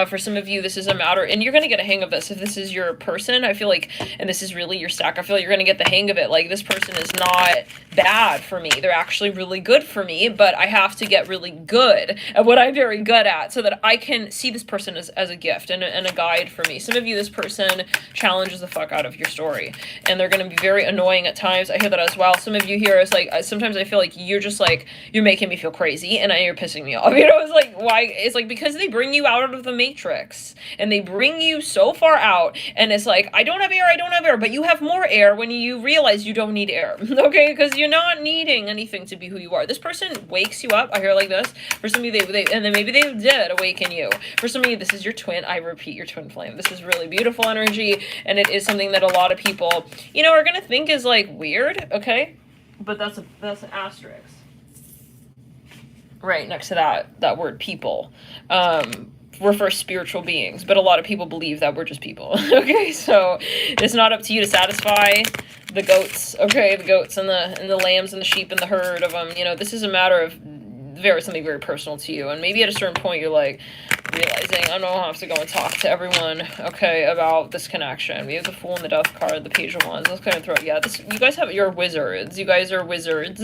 For some of you, this is a matter, and you're going to get a hang of this if this is your person. I feel like, and this is really your stack, I feel like you're going to get the hang of it. Like, this person is not bad for me. They're actually really good for me, but I have to get really good at what I'm very good at so that I can see this person as a gift and a guide for me. Some of you, this person challenges the fuck out of your story, and they're going to be very annoying at times. I hear that as well. Some of you here is like, sometimes I feel like you're just like, you're making me feel crazy, and you're pissing me off. You know, it's like, why? It's like, because they bring you out of the matrix, and they bring you so far out, and it's like, I don't have air, but you have more air when you realize you don't need air, okay? Because you're not needing anything to be who you are. This person wakes you up. I hear like this. For some of you, they and then maybe they did awaken you. For some of you, this is your twin. I repeat, your twin flame. This is really beautiful energy, and it is something that a lot of people, you know, are gonna think is like weird, okay? But that's an asterisk right next to that word people. We're for spiritual beings, but a lot of people believe that we're just people. Okay, so it's not up to you to satisfy the goats, okay, the goats and the lambs and the sheep and the herd of them. You know, this is a matter of something very personal to you, and maybe at a certain point you're like realizing, I don't have to go and talk to everyone, okay, about this connection. We have the Fool and the Death card, the Page of Wands. Let's kind of throw it. Yeah, you guys you're wizards. You guys are wizards.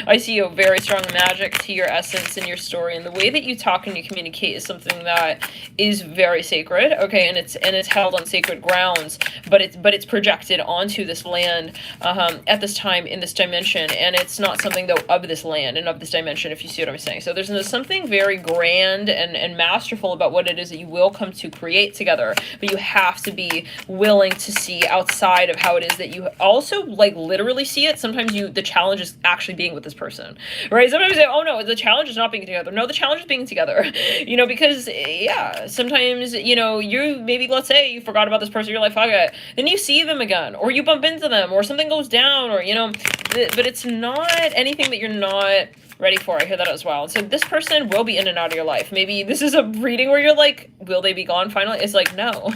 I see a very strong magic to your essence and your story, and the way that you talk and you communicate is something that is very sacred, okay, and it's held on sacred grounds, but it's projected onto this land at this time in this dimension, and it's not something though of this land and of this dimension, if you see what I'm saying. So there's something very grand and masterful about what it is that you will come to create together, but you have to be willing to see outside of how it is that you also like literally see it. Sometimes the challenge is actually being with this person, right? Sometimes you say, oh no, the challenge is not being together. No, the challenge is being together, you know, because yeah, sometimes, you know, you maybe, let's say you forgot about this person, you're like, fuck it, then you see them again, or you bump into them, or something goes down, or, you know, but it's not anything that you're not ready for. I hear that as well. So this person will be in and out of your life. Maybe this is a reading where you're like, will they be gone finally? It's like, no.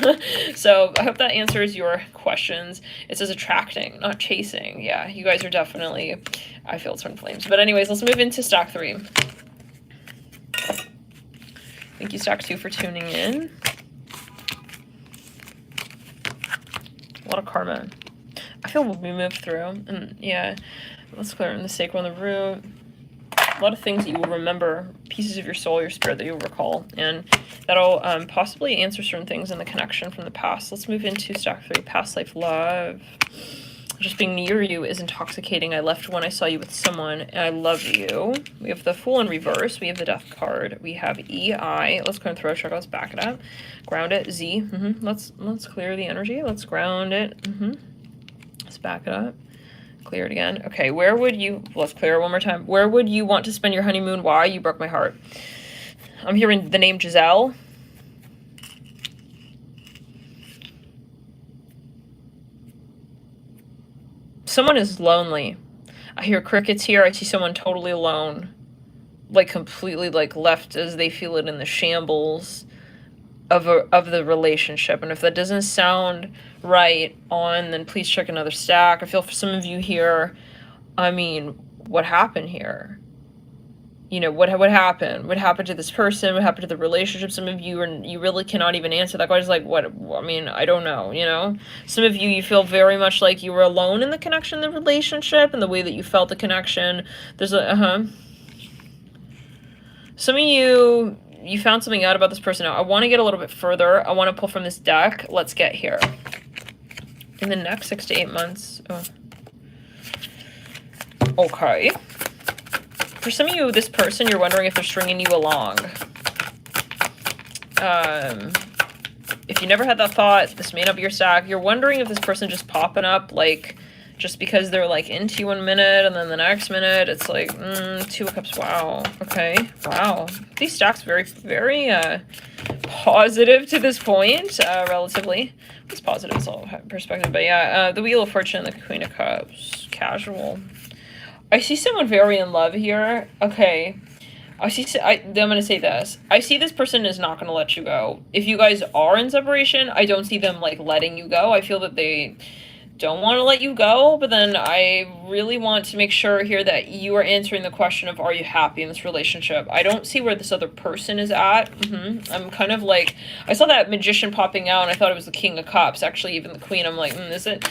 So I hope that answers your questions. It says attracting, not chasing. Yeah, you guys are definitely, I feel twin flames. But anyways, let's move into stack 3. Thank you, stack 2, for tuning in. A lot of karma. I feel we moved through. And yeah, let's clear in the sacral and the root. A lot of things that you will remember, pieces of your soul, your spirit that you'll recall, and that'll possibly answer certain things in the connection from the past. Let's move into stack 3, past life love. Just being near you is intoxicating. I left when I saw you with someone, and I love you. We have the Fool in reverse. We have the Death card. We have EI. Let's go and throw a check. Let's back it up. Ground it. Z. Let's clear the energy. Let's ground it. Let's back it up. Clear it again. Okay, where would you, let's clear it one more time. Where would you want to spend your honeymoon? Why? You broke my heart. I'm hearing the name Giselle. Someone is lonely. I hear crickets here. I see someone totally alone. Like completely like left as they feel it in the shambles of the relationship. And if that doesn't sound right on, then please check another stack. I feel for some of you here, I mean, what happened here? You know, what happened? What happened to this person? What happened to the relationship? Some of you you really cannot even answer that. Just like, what? I mean, I don't know, you know? Some of you feel very much like you were alone in the connection, the relationship, and the way that you felt the connection. There's some of you found something out about this person. Now, I want to get a little bit further. I want to pull from this deck. Let's get here. In the next 6 to 8 months. Oh. Okay. For some of you, this person, you're wondering if they're stringing you along. If you never had that thought, this may not be your stack. You're wondering if this person just popping up, like, just because they're, like, into you 1 minute, and then the next minute, it's like, 2 of Cups, wow, okay, wow. These stacks very, very, positive to this point, relatively. It's positive, it's all perspective, but yeah, the Wheel of Fortune, the Queen of Cups, casual. I see someone very in love here, okay. I'm going to say this. I see this person is not going to let you go. If you guys are in separation, I don't see them, like, letting you go. I feel that don't want to let you go, but then I really want to make sure here that you are answering the question of, are you happy in this relationship? I don't see where this other person is at. I'm kind of like, I saw that Magician popping out and I thought it was the King of Cups. Actually, even the Queen, I'm like, is it?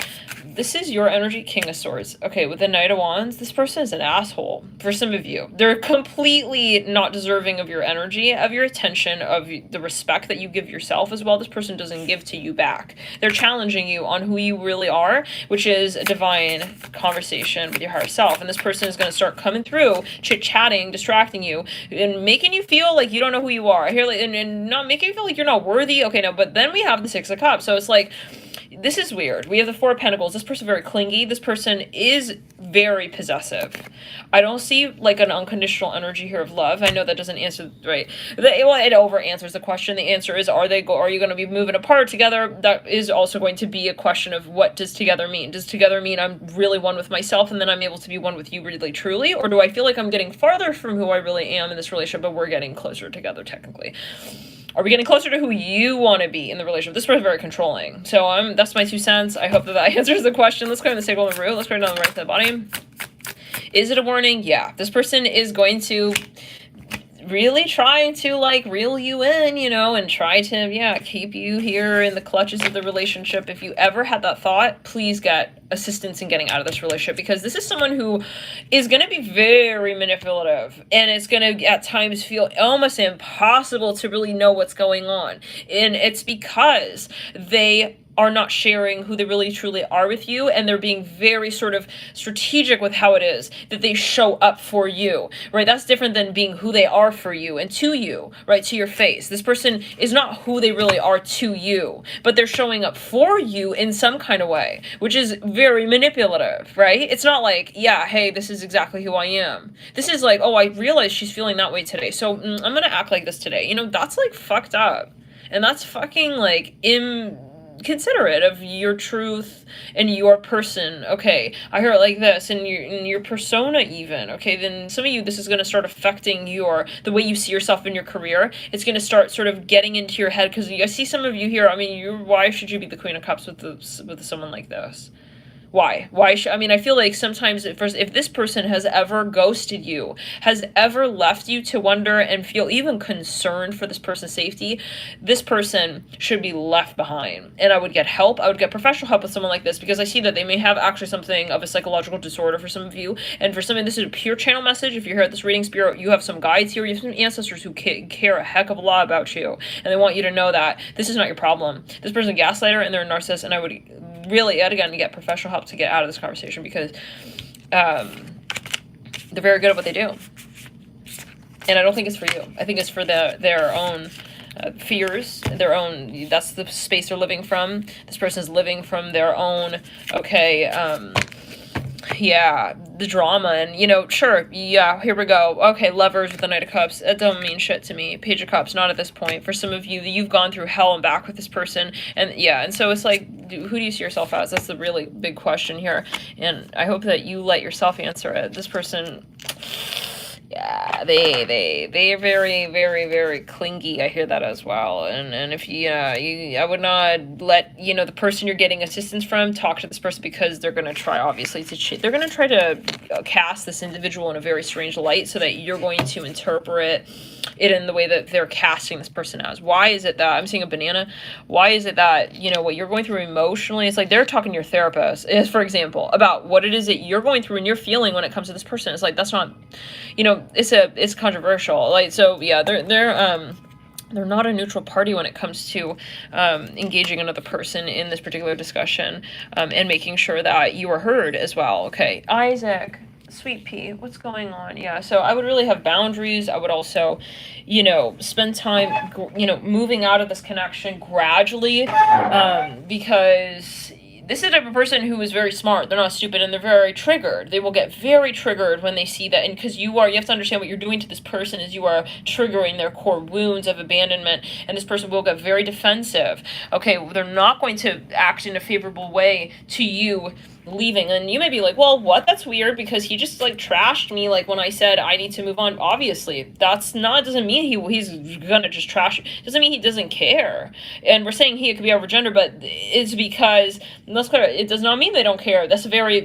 This is your energy, King of Swords. Okay, with the Knight of Wands, this person is an asshole. For some of you, they're completely not deserving of your energy, of your attention, of the respect that you give yourself as well. This person doesn't give to you back. They're challenging you on who you really are, which is a divine conversation with your higher self. And this person is going to start coming through, chit-chatting, distracting you, and making you feel like you don't know who you are. Here, and not making you feel like you're not worthy. Okay, no, but then we have the Six of Cups. So it's like, this is weird. We have the Four of Pentacles. This person very clingy. This person is very possessive. I don't see like an unconditional energy here of love. I know that doesn't answer right. Well, it over answers the question. The answer is, are you going to be moving apart together? That is also going to be a question of, what does together mean? Does together mean I'm really one with myself and then I'm able to be one with you really truly? Or do I feel like I'm getting farther from who I really am in this relationship, but we're getting closer together technically? Are we getting closer to who you want to be in the relationship? This person's very controlling. So that's my 2 cents. I hope that answers the question. Let's go in the sacral and root. Let's go down the right to the body. Is it a warning? Yeah. This person is going to really try to like reel you in, you know, and try to, keep you here in the clutches of the relationship. If you ever had that thought, please get assistance in getting out of this relationship, because this is someone who is going to be very manipulative, and it's going to at times feel almost impossible to really know what's going on. And it's because they are not sharing who they really truly are with you, and they're being very sort of strategic with how it is that they show up for you, right? That's different than being who they are for you and to you, right? To your face. This person is not who they really are to you, but they're showing up for you in some kind of way, which is very manipulative, right? It's not like, yeah, hey, this is exactly who I am. This is like, oh, I realize she's feeling that way today, so I'm gonna act like this today. You know, that's like fucked up. And that's fucking like inconsiderate of your truth and your person. Okay, I hear it like this, and your persona even. Okay, then some of you, this is going to start affecting the way you see yourself in your career. It's going to start sort of getting into your head, because I see some of you here. I mean, why should you be the Queen of Cups with someone like this? Why? I mean, I feel like sometimes if this person has ever ghosted you, has ever left you to wonder and feel even concerned for this person's safety, this person should be left behind. And I would get help. I would get professional help with someone like this, because I see that they may have actually something of a psychological disorder for some of you. And for some of you, this is a pure channel message. If you're here at this reading, Spirit, you have some guides here. You have some ancestors who care a heck of a lot about you. And they want you to know that this is not your problem. This person's a gaslighter and they're a narcissist, and I would really, again, get professional help to get out of this conversation, because they're very good at what they do. And I don't think it's for you. I think it's for their own fears, that's the space they're living from. This person is living from their own, the drama, and sure, here we go. Okay, Lovers with the Knight of Cups, that don't mean shit to me. Page of Cups, not at this point. For some of you, you've gone through hell and back with this person, and so it's like, who do you see yourself as? That's the really big question here, and I hope that you let yourself answer it. This person, they are very, very, very clingy. I hear that as well. And if I would not let the person you're getting assistance from talk to this person, because they're going to try, obviously, to cheat. They're going to try to cast this individual in a very strange light, so that you're going to interpret it in the way that they're casting this person as. Why is it that I'm seeing a banana? Why is it that what you're going through emotionally, it's like they're talking to your therapist, is, for example, about what it is that you're going through and you're feeling when it comes to this person. It's like, that's not, it's controversial. Like, so yeah, they're not a neutral party when it comes to engaging another person in this particular discussion, and making sure that you are heard as well. Okay, Isaac, Sweet Pea, what's going on? Yeah, so I would really have boundaries. I would also, spend time, moving out of this connection gradually, because this is the type of person who is very smart. They're not stupid, and they're very triggered. They will get very triggered when they see that. And because you have to understand what you're doing to this person is you are triggering their core wounds of abandonment. And this person will get very defensive. Okay, they're not going to act in a favorable way to you leaving. And you may be like, well, what? That's weird, because he just like trashed me like when I said I need to move on. Obviously, that's not, doesn't mean he's gonna just trash you. Doesn't mean he doesn't care. And we're saying he, it could be over gender, but it's because, let's clear it does not mean they don't care. That's a very,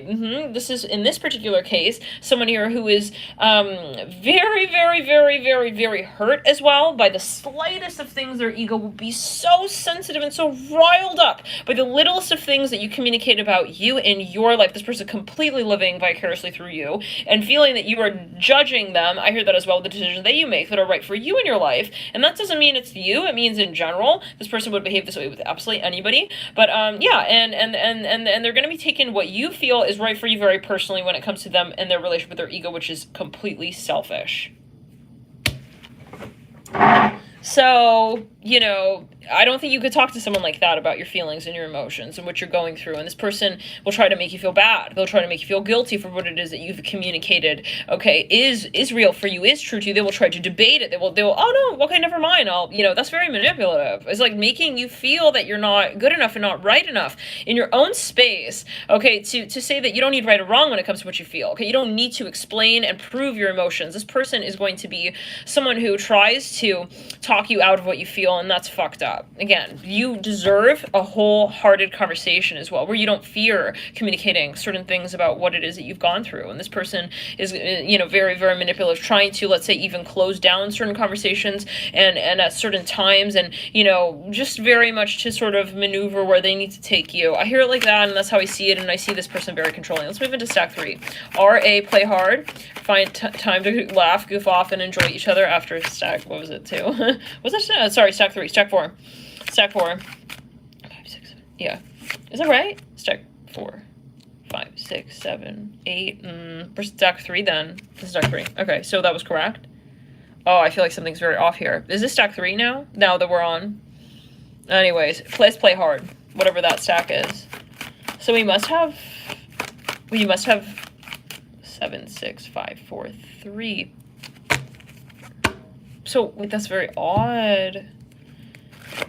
this is, in this particular case, someone here who is very, very, very, very, very hurt as well by the slightest of things. Their ego will be so sensitive and so riled up by the littlest of things that you communicate about you in your life. This person completely living vicariously through you and feeling that you are judging them. I hear that as well, the decisions that you make that are right for you in your life. And that doesn't mean it's you, it means in general this person would behave this way with absolutely anybody. But yeah, and they're going to be taking what you feel is right for you very personally when it comes to them and their relationship with their ego, which is completely selfish. So, you know, I don't think you could talk to someone like that about your feelings and your emotions and what you're going through. And this person will try to make you feel bad. They'll try to make you feel guilty for what it is that you've communicated, okay, is real for you, is true to you. They will try to debate it. They will, oh no, okay, never mind. That's very manipulative. It's like making you feel that you're not good enough and not right enough in your own space, okay, to say that you don't need right or wrong when it comes to what you feel, okay? You don't need to explain and prove your emotions. This person is going to be someone who tries to talk you out of what you feel, and that's fucked up. Again, you deserve a wholehearted conversation as well, where you don't fear communicating certain things about what it is that you've gone through. And this person is, very, very manipulative, trying to, let's say, even close down certain conversations and at certain times, and, just very much to sort of maneuver where they need to take you. I hear it like that, and that's how I see it, and I see this person very controlling. Let's move into stack 3. RA, play hard, find time to laugh, goof off, and enjoy each other after stack, what was it, 2? Was that, sorry, stack 3, stack 4. Stack 4, 5, 6, 7. Yeah, is that right? Stack 4, 5, 6, 7, 8. For stack 3 then. This is stack 3. Okay, so that was correct. Oh, I feel like something's very off here. Is this stack 3 now? Now that we're on. Anyways, let's play hard. Whatever that stack is. So we must have 7, 6, 5, 4, 3. So wait, that's very odd.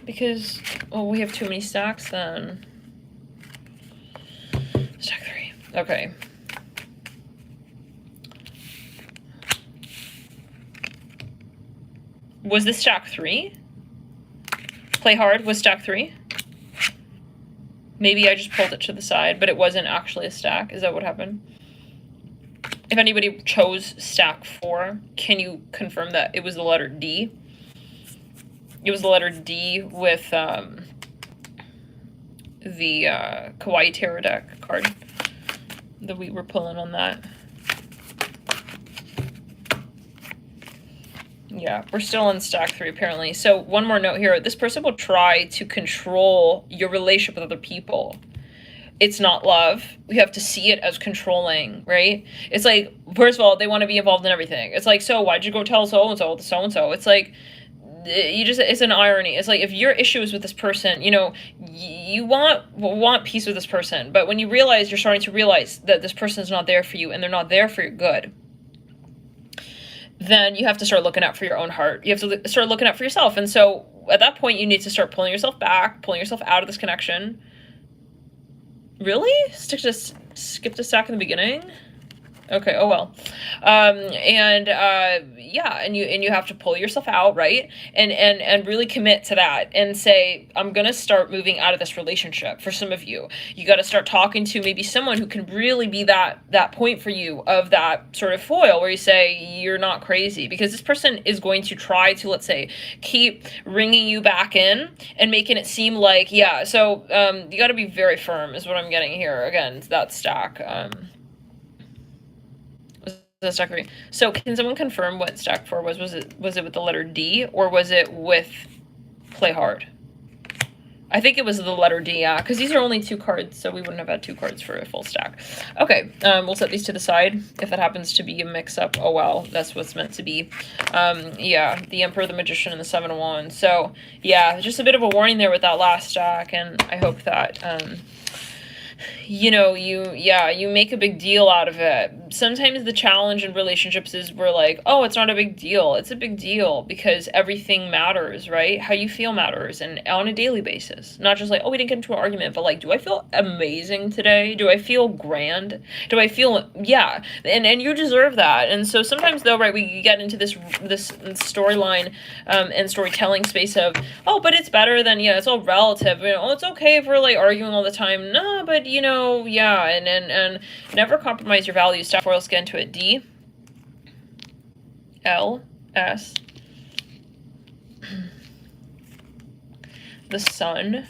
Because, we have too many stacks then. Stack 3. Okay. Was this stack 3? Play hard was stack 3? Maybe I just pulled it to the side, but it wasn't actually a stack. Is that what happened? If anybody chose stack 4, can you confirm that it was the letter D? It was the letter D with the Kawaii Tarot deck card that we were pulling on that. Yeah, we're still on stack 3 apparently. So one more note here. This person will try to control your relationship with other people. It's not love. We have to see it as controlling, right? It's like, first of all, they want to be involved in everything. It's like, so why'd you go tell so-and-so to so-and-so? It's like, it's an irony. It's like, if your issue is with this person, you want peace with this person, but when you realize, you're starting to realize that this person is not there for you and they're not there for your good, then you have to start looking out for your own heart. You have to start looking out for yourself. And so at that point, you need to start pulling yourself back, pulling yourself out of this connection. Really? Skip the stack in the beginning? Okay, oh well. Yeah, and you have to pull yourself out, right? And really commit to that and say, I'm gonna start moving out of this relationship. For some of you, you got to start talking to maybe someone who can really be that point for you, of that sort of foil where you say, you're not crazy, because this person is going to try to, let's say, keep ringing you back in and making it seem like, yeah, so you got to be very firm is what I'm getting here. Again, that stack. The stack 3. So can someone confirm what stack 4 was? Was it with the letter D, or was it with play hard? I think it was the letter D, yeah, because these are only 2 cards, so we wouldn't have had 2 cards for a full stack. Okay, we'll set these to the side. If that happens to be a mix-up, oh well, that's what's meant to be. Yeah, the Emperor, the Magician, and the 7 of Wands. So, yeah, just a bit of a warning there with that last stack, and I hope that you know, you make a big deal out of it. Sometimes the challenge in relationships is we're like, oh, it's not a big deal. It's a big deal because everything matters, right? How you feel matters, and on a daily basis. Not just like, oh, we didn't get into an argument, but like, do I feel amazing today? Do I feel grand? Do I feel, yeah, and you deserve that. And so sometimes though, right, we get into this storyline and storytelling space of, oh, but it's better than, yeah, it's all relative. You know, oh, it's okay if we're like arguing all the time. No, but you know, yeah, and never compromise your values. Step 4, let's get into it. D, L, S, the Sun.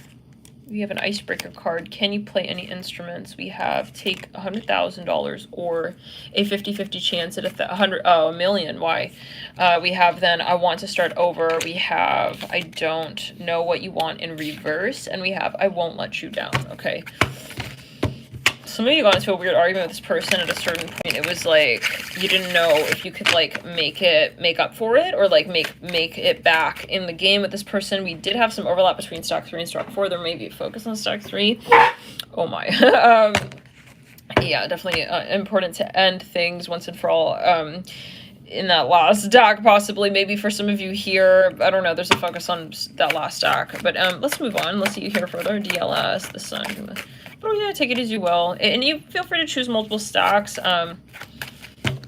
We have an icebreaker card. Can you play any instruments? We have take $100,000 or a 50-50 chance at a million. Why? We have then I want to start over. We have I don't know what you want in reverse, and we have I won't let you down. Okay. Some of you got into a weird argument with this person at a certain point. It was like you didn't know if you could like make up for it, or like make it back in the game with this person. We did have some overlap between stock 3 and stock 4. There may be a focus on stock 3. Oh my. Yeah, definitely important to end things once and for all. In that last deck, possibly, maybe for some of you here, I don't know, there's a focus on that last deck, but let's move on. Let's see you here further. DLS, the Sun. Oh yeah, take it as you will, and you feel free to choose multiple stacks,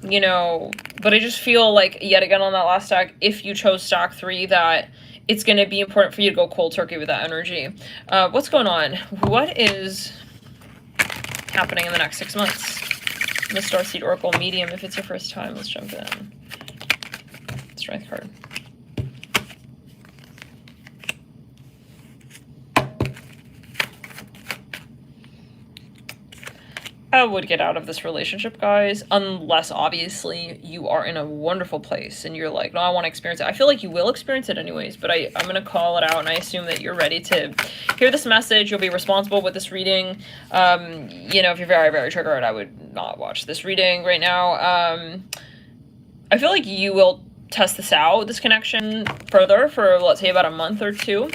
you know, but I just feel like, yet again on that last stack, if you chose stock 3, that it's going to be important for you to go cold turkey with that energy. What's going on? What is happening in the next 6 months? The Starseed Oracle Medium, if it's your first time, let's jump in. Strength card. I would get out of this relationship, guys, unless obviously you are in a wonderful place and you're like, no, I want to experience it. I feel like you will experience it anyways, but I'm going to call it out, and I assume that you're ready to hear this message. You'll be responsible with this reading. You know, if you're very, very triggered, I would not watch this reading right now. I feel like you will test this out, this connection, further for, let's say, about a month or 2.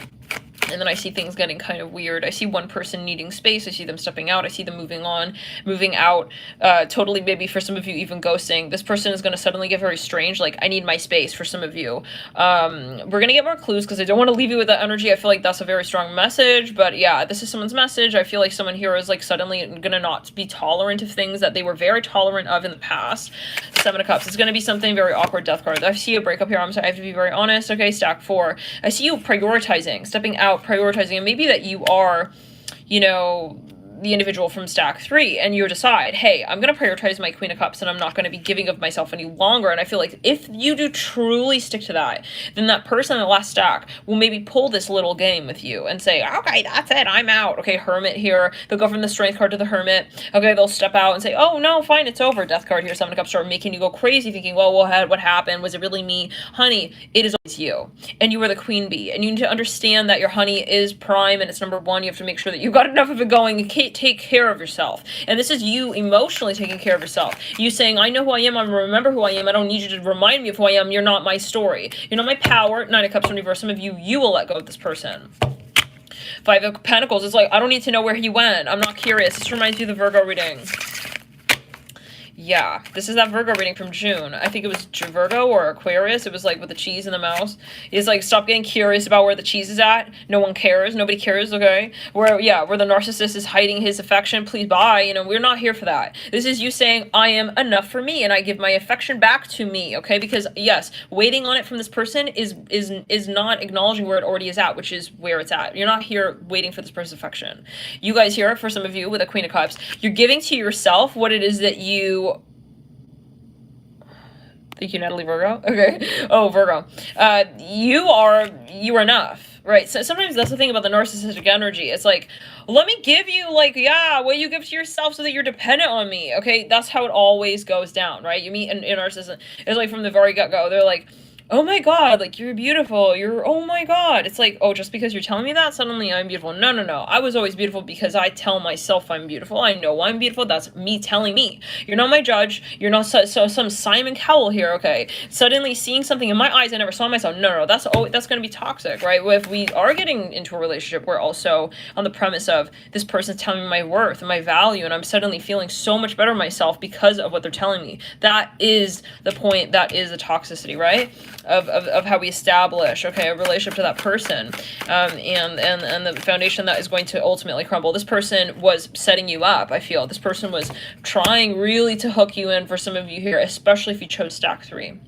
And then I see things getting kind of weird. I see one person needing space. I see them stepping out. I see them moving on, moving out. Totally, maybe for some of you, even ghosting. This person is going to suddenly get very strange. Like, I need my space for some of you. We're going to get more clues because I don't want to leave you with that energy. I feel like that's a very strong message. But yeah, this is someone's message. I feel like someone here is like suddenly going to not be tolerant of things that they were very tolerant of in the past. 7 of Cups. It's going to be something very awkward. Death card. I see a breakup here. I'm sorry. I have to be very honest. Okay, stack 4. I see you prioritizing, stepping out, prioritizing, and maybe that you are, you know, the individual from stack 3, and you decide, hey, I'm going to prioritize my Queen of Cups, and I'm not going to be giving of myself any longer. And I feel like if you do truly stick to that, then that person in the last stack will maybe pull this little game with you and say, okay, that's it, I'm out. Okay, Hermit here. They'll go from the Strength card to the Hermit. Okay, they'll step out and say, oh, no, fine, it's over. Death card here, 7 of Cups, start making you go crazy, thinking, well, what happened? Was it really me? Honey, it is always you. And you are the queen bee. And you need to understand that your honey is prime, and it's number 1. You have to make sure that you've got enough of it going. You can't take care of yourself. And this is you emotionally taking care of yourself. You saying, I know who I am. I remember who I am. I don't need you to remind me of who I am. You're not my story. You're not my power. 9 of Cups in reverse. Some of you will let go of this person. 5 of Pentacles. It's like, I don't need to know where he went. I'm not curious. This reminds me of the Virgo reading. Yeah, this is that Virgo reading from June. I think it was Virgo or Aquarius. It was like with the cheese and the mouse. It's like, stop getting curious about where the cheese is at. No one cares. Nobody cares, okay? Where the narcissist is hiding his affection. Please, bye. You know, we're not here for that. This is you saying, I am enough for me, and I give my affection back to me, okay? Because, yes, waiting on it from this person is not acknowledging where it already is at, which is where it's at. You're not here waiting for this person's affection. You guys here, for some of you with a Queen of Cups, you're giving to yourself what it is that you... Thank you, Natalie. Virgo. Okay. Oh, Virgo. You are enough, right? So sometimes that's the thing about the narcissistic energy. It's like, let me give you, like, yeah, what you give to yourself so that you're dependent on me. Okay, that's how it always goes down, right? You meet in narcissism. It's like from the very get-go. They're like, oh my god, like, you're beautiful, you're, oh my god. It's like, oh, just because you're telling me that, suddenly I'm beautiful. No, no, no. I was always beautiful because I tell myself I'm beautiful. I know I'm beautiful. That's me telling me. You're not my judge. You're not some Simon Cowell here, okay? Suddenly seeing something in my eyes I never saw myself. No, no, that's going to be toxic, right? If we are getting into a relationship, we're also on the premise of this person's telling me my worth and my value, and I'm suddenly feeling so much better myself because of what they're telling me. That is the point. That is the toxicity, right? Of how we establish, okay, a relationship to that person, and the foundation that is going to ultimately crumble. This person was setting you up. I feel this person was trying really to hook you in. For some of you here, especially if you chose stack 3.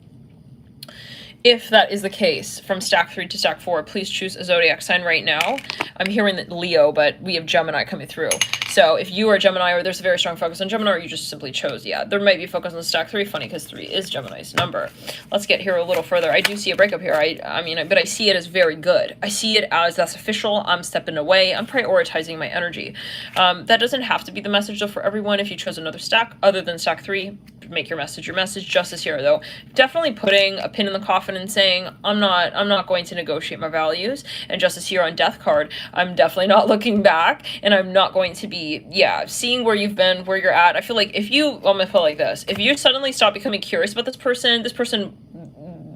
If that is the case, from stack 3 to stack 4, please choose a zodiac sign right now. I'm hearing that Leo, but we have Gemini coming through. So if you are Gemini, or there's a very strong focus on Gemini, or you just simply chose, yeah, there might be a focus on stack 3. Funny, because 3 is Gemini's number. Let's get here a little further. I do see a breakup here. I mean, but I see it as very good. I see it as that's official. I'm stepping away. I'm prioritizing my energy. That doesn't have to be the message, though, for everyone. If you chose another stack other than stack 3, make your message your message. Justice here, though, definitely putting a pin in the coffin and saying, I'm not going to negotiate my values. And justice here on death card, I'm definitely not looking back, and I'm not going to be, yeah, seeing where you've been, where you're at. I feel like if you, I'm gonna put it like this, if you suddenly stop becoming curious about this person,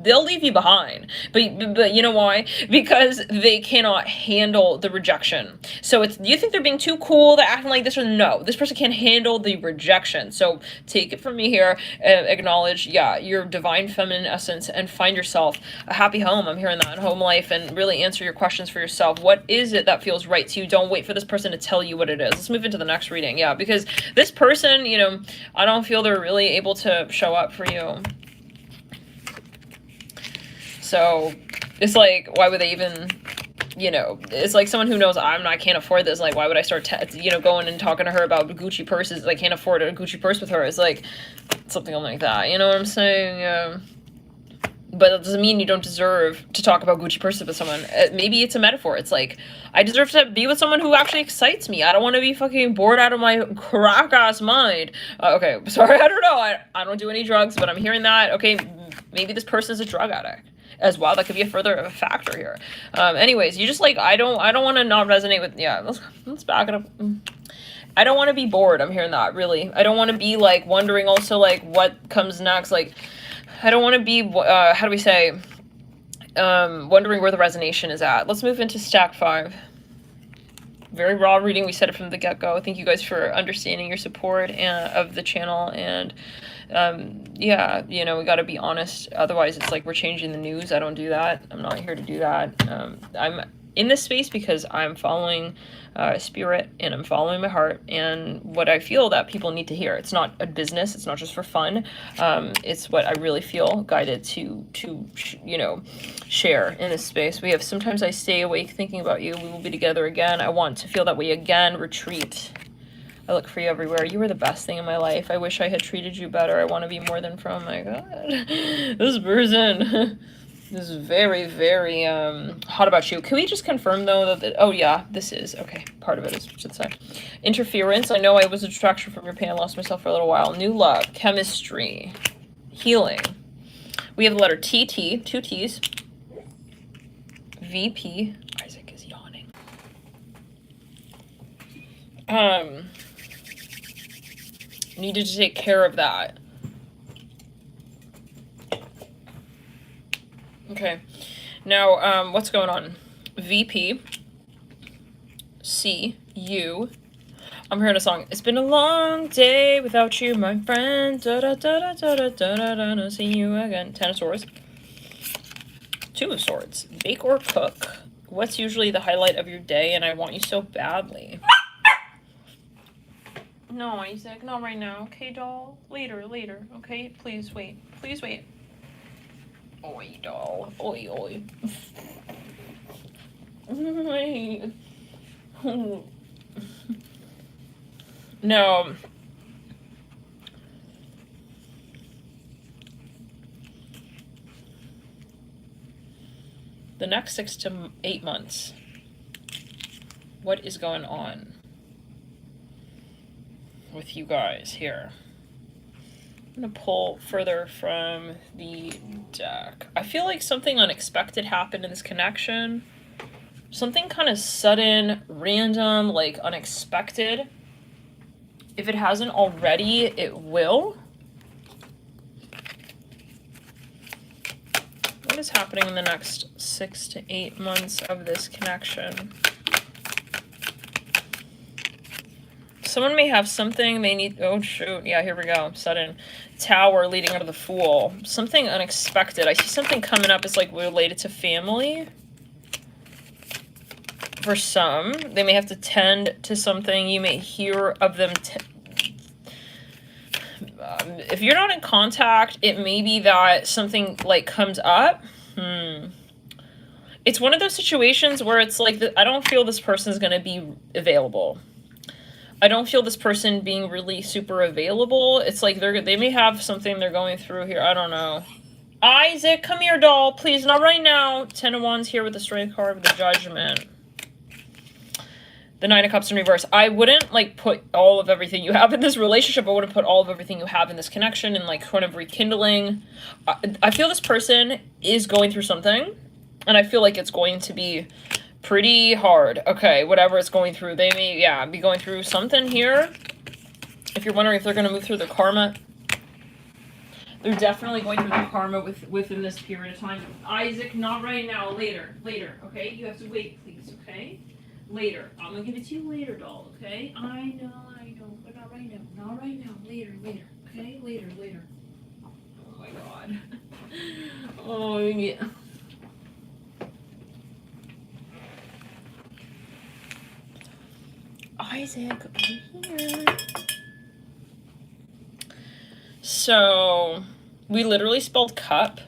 they'll leave you behind. But you know why? Because they cannot handle the rejection. So it's, you think they're being too cool, they're acting like this, or no, this person can't handle the rejection. So take it from me here, acknowledge, yeah, your divine feminine essence, and find yourself a happy home. I'm hearing that, in home life, and really answer your questions for yourself. What is it that feels right to you? Don't wait for this person to tell you what it is. Let's move into the next reading. Yeah, because this person, you know, I don't feel they're really able to show up for you. So it's like, why would they even, you know, it's like someone who knows I can't afford this. Like, why would I start, you know, going and talking to her about Gucci purses? I can't afford a Gucci purse with her. It's like something like that. You know what I'm saying? But that doesn't mean you don't deserve to talk about Gucci purses with someone. Maybe it's a metaphor. It's like, I deserve to be with someone who actually excites me. I don't want to be fucking bored out of my crack-ass mind. Okay, sorry, I don't know. I don't do any drugs, but I'm hearing that. Okay, maybe this person is a drug addict as well. That could be a further of a factor here. Anyways, you just like, I don't want to not resonate with, yeah, let's back it up. I don't want to be bored. I'm hearing that, really. I don't want to be like wondering also like what comes next. Like, I don't want to be, how do we say, wondering where the resonation is at. Let's move into stack 5. Very raw reading. We said it from the get-go. Thank you guys for understanding your support of the channel. And yeah, you know, we got to be honest. Otherwise, it's like we're changing the news. I don't do that. I'm not here to do that. I'm in this space because I'm following spirit, and I'm following my heart and what I feel that people need to hear. It's not a business. It's not just for fun. It's what I really feel guided to you know, share in this space. We have sometimes I stay awake thinking about you. We will be together again. I want to feel that way again. Retreat. I look for you everywhere. You were the best thing in my life. I wish I had treated you better. I want to be more than from. Oh my God, this person. This is very, very hot about you. Can we just confirm, though, that, oh, yeah, this is, okay, part of it is, should say. Interference. I know I was a distraction from your pain. I lost myself for a little while. New love. Chemistry. Healing. We have the letter TT, 2 T's. VP. Isaac is yawning. Needed to take care of that. Okay, now, what's going on? VP, C, U. I'm hearing a song. It's been a long day without you, my friend. Da da da da da da da da da. See you again. 10 of Swords. 2 of Swords. Bake or cook. What's usually the highlight of your day, and I want you so badly. No, Isaac, not right now. Okay, doll. Later. Okay, please wait. Please wait. Oi, doll. Oi, oi. No. The next 6 to 8 months. What is going on with you guys here? I'm gonna pull further from the deck. I feel like something unexpected happened in this connection. Something kind of sudden, random, like unexpected. If it hasn't already, it will. What is happening in the next 6 to 8 months of this connection? Someone may have something they need. Oh, shoot. Yeah, here we go. Sudden Tower leading out of the Fool. Something unexpected. I see something coming up. It's like related to family. For some, they may have to tend to something. You may hear of them. If you're not in contact, it may be that something like comes up. It's one of those situations where it's like, I don't feel this person is going to be available. I don't feel this person being really super available. It's like they may have something they're going through here. I don't know. Isaac, come here, doll. Please, not right now. 10 of Wands here with the Strength card with the Judgment. The 9 of Cups in reverse. I wouldn't like put all of everything you have in this relationship. I wouldn't put all of everything you have in this connection and like kind of rekindling. I feel this person is going through something, and I feel like it's going to be pretty hard. Okay, whatever it's going through, they may, yeah, be going through something here. If you're wondering if they're going to move through their karma, they're definitely going through their karma within this period of time. Isaac, not right now. Later, okay? You have to wait, please, okay? Later. I'm going to give it to you later, doll, okay? I know, but not right now. Not right now. Later, okay? Later. Oh, my God. Oh, yeah. Isaac, over here. So, we literally spelled cup.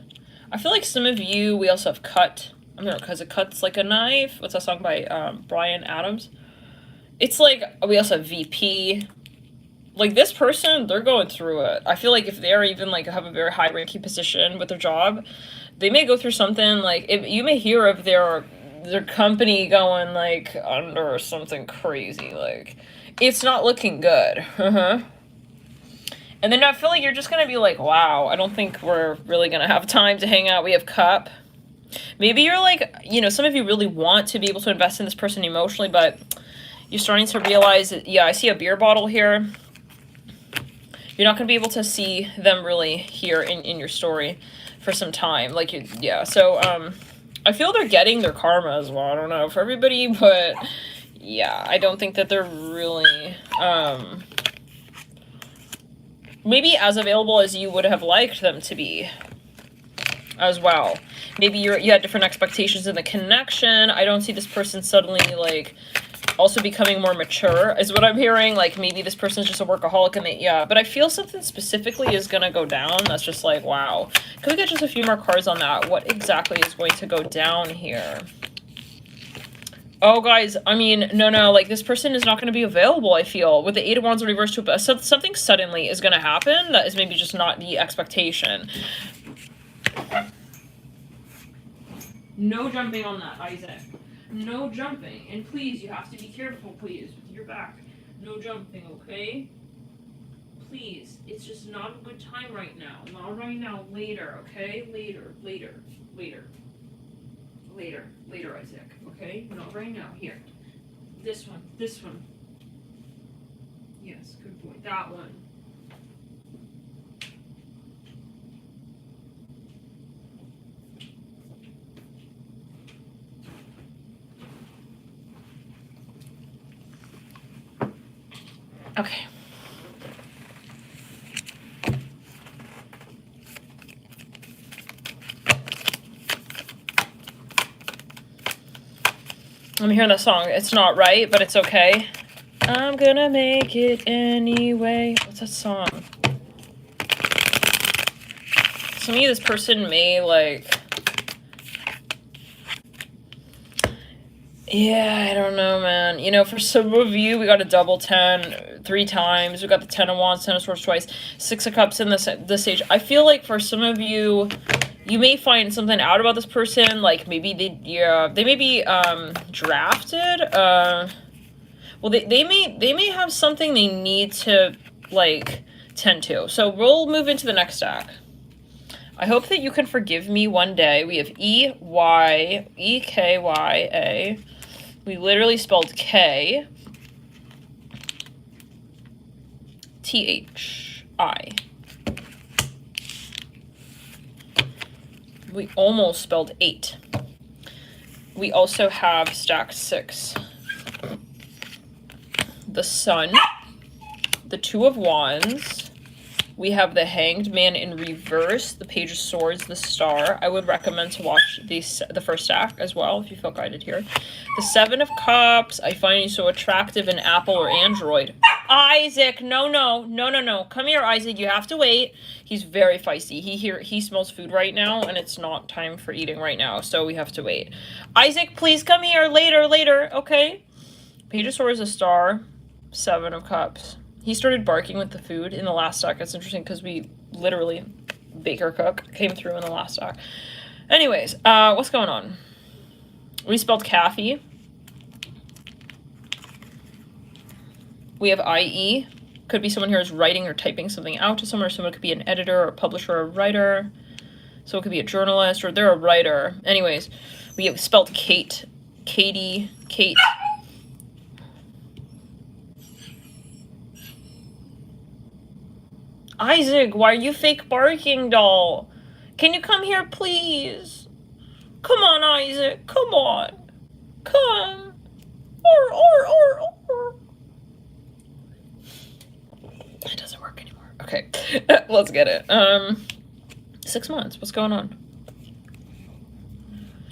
I feel like some of you, we also have cut. I don't know, because it cuts like a knife. What's that song by Bryan Adams? It's like, we also have VP. Like, this person, they're going through it. I feel like if they're even, like, have a very high-ranking position with their job, they may go through something, like, if you may hear of their company going, like, under something crazy. Like, it's not looking good. And then I feel like you're just going to be like, wow, I don't think we're really going to have time to hang out. We have cup. Maybe you're like, you know, some of you really want to be able to invest in this person emotionally, but you're starting to realize that, yeah, I see a beer bottle here. You're not going to be able to see them really here in your story for some time. Like, yeah, so, I feel they're getting their karma as well. I don't know for everybody, but yeah, I don't think that they're really, maybe as available as you would have liked them to be as well. Maybe you had different expectations in the connection. I don't see this person suddenly, like, also becoming more mature, is what I'm hearing. Like, maybe this person's just a workaholic and they, yeah. But I feel something specifically is going to go down. That's just like, wow. Can we get just a few more cards on that? What exactly is going to go down here? Oh, guys, I mean, no, like, this person is not going to be available, I feel. With the 8 of Wands in reverse to something suddenly is going to happen that is maybe just not the expectation. No jumping on that, Isaac. No jumping. And please, you have to be careful, please, with your back. No jumping, okay? Please. It's just not a good time right now. Not right now. Later, okay? Later, Isaac. Okay? Not right now. Here. This one. Yes, good boy. That one. Okay. I'm hearing that song. It's not right, but it's okay. I'm gonna make it anyway. What's that song? Some of you, this person may, like... Yeah, I don't know, man. You know, for some of you, we got a double 10 3 times. We got the 10 of Wands, 10 of Swords twice, 6 of Cups in this stage. I feel like for some of you, you may find something out about this person. Like, maybe they may be drafted. Well, they may have something they need to, like, tend to. So we'll move into the next stack. I hope that you can forgive me one day. We have E-Y-E-K-Y-A. We literally spelled K. T-H-I. We almost spelled 8. We also have stack 6. The Sun, the Two of Wands. We have the Hanged Man in reverse, the Page of Swords, the Star. I would recommend to watch the first stack as well if you feel guided here. The Seven of Cups. I find you so attractive in Apple or Android. Isaac, no. Come here, Isaac. You have to wait. He's very feisty. He smells food right now, and it's not time for eating right now, so we have to wait. Isaac, please come here later. Okay. Page of Swords, a Star. Seven of Cups. He started barking with the food in the last stack. It's interesting because we literally, Baker Cook, came through in the last stack. Anyways, what's going on? We spelled Kathy. We have IE. Could be someone here who's writing or typing something out to someone, or someone could be an editor or a publisher or a writer. So it could be a journalist, or they're a writer. Anyways, we have spelled Kate. Katie. Kate. Isaac, why are you fake barking, doll? Can you come here, please? Come on, Isaac. Come on. Come. Or. It doesn't work anymore. Okay, let's get it. 6 months. What's going on?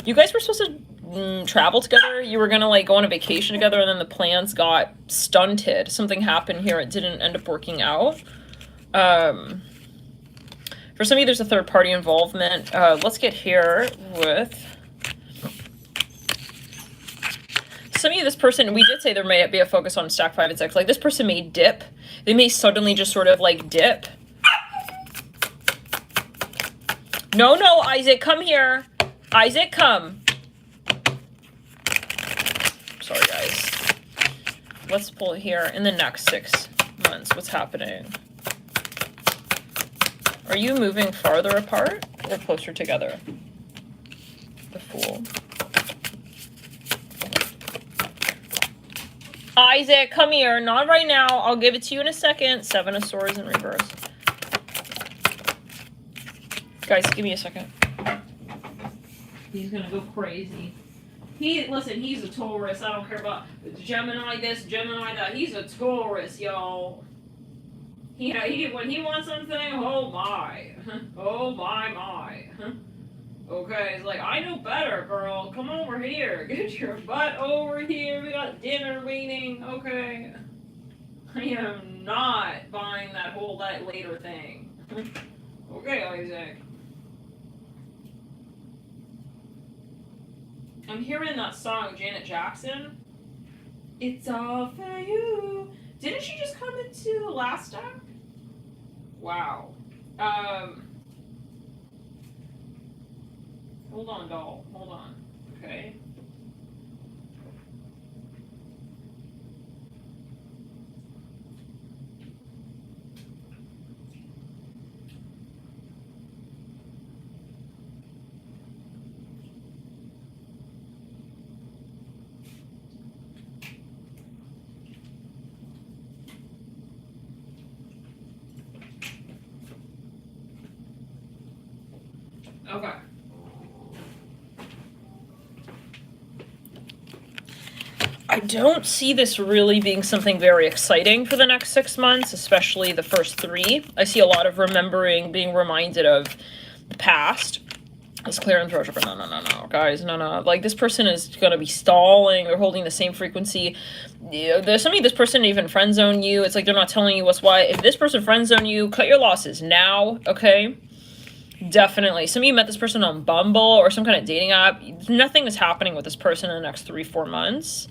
You guys were supposed to travel together. You were gonna like go on a vacation together, and then the plans got stunted. Something happened here. It didn't end up working out. For some of you, there's a third party involvement. Let's get here with some of you. This person, we did say there may be a focus on stack 5 and 6. Like this person may dip. They may suddenly just sort of like dip. No, Isaac, come here. Isaac, come. Sorry, guys. Let's pull here in the next 6 months. What's happening? Are you moving farther apart or closer together? The Fool. Isaac, come here. Not right now. I'll give it to you in a second. Seven of Swords in reverse. Guys, give me a second. He's gonna go crazy. Listen, he's a Taurus. I don't care about Gemini this, Gemini that. He's a Taurus, y'all. When he wants something, oh my. Oh my. Okay, it's like, I know better, girl. Come over here. Get your butt over here. We got dinner waiting. Okay. I am not buying that later thing. Okay, Isaac. I'm hearing that song, Janet Jackson. It's all for you. Didn't she just come into the last stack? Wow. Hold on, doll. Hold on. Okay. Okay. I don't see this really being something very exciting for the next 6 months, especially the first 3. I see a lot of remembering, being reminded of the past. Let's clear and throw it. No, guys, no. Like, this person is going to be stalling. They're holding the same frequency. There's somebody, this person even friend zone you. It's like they're not telling you what's what. If this person friend zone you, cut your losses now, okay? Definitely. Some of you met this person on Bumble or some kind of dating app. Nothing is happening with this person in the next 3-4 months.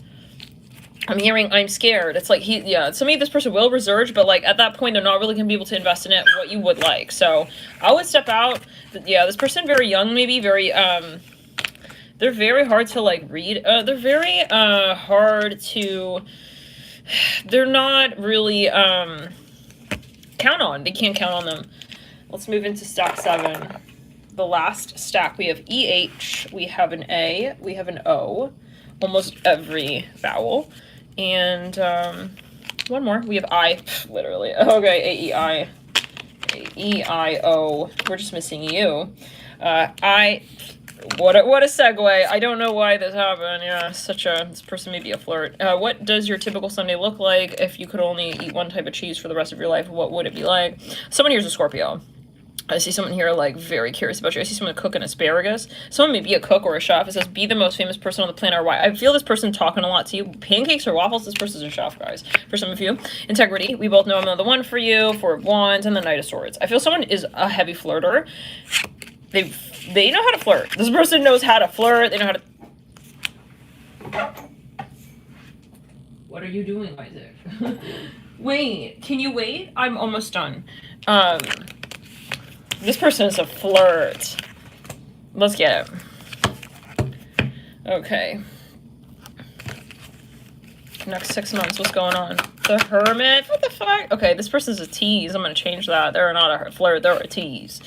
I'm hearing I'm scared. It's like some of you, this person will resurge, but like at that point, they're not really going to be able to invest in it what you would like. So I would step out. Yeah, this person very young, maybe very, they're very hard to like read. They're very they're not really count on. They can't count on them. Let's move into stack 7. The last stack. We have EH, we have an A, we have an O, almost every vowel, and one more. We have I, literally. Okay, A-E-I. A-E-I-O. We're just missing U. What a segue. I don't know why this happened. Yeah, this person may be a flirt. What does your typical Sunday look like? If you could only eat one type of cheese for the rest of your life, what would it be like? Someone here's a Scorpio. I see someone here, like, very curious about you. I see someone cooking asparagus. Someone may be a cook or a chef. It says, be the most famous person on the planet or why. I feel this person talking a lot to you. Pancakes or waffles? This person's a chef, guys. For some of you. Integrity. We both know I'm another one for you. 4 of Wands and the Knight of Swords. I feel someone is a heavy flirter. They know how to flirt. This person knows how to flirt. They know how to... What are you doing, Isaac? Wait. Can you wait? I'm almost done. This person is a flirt. Let's get it. Okay. Next 6 months, what's going on? The Hermit? What the fuck? Okay, this person's a tease. I'm gonna change that. They're not a flirt, they're a tease.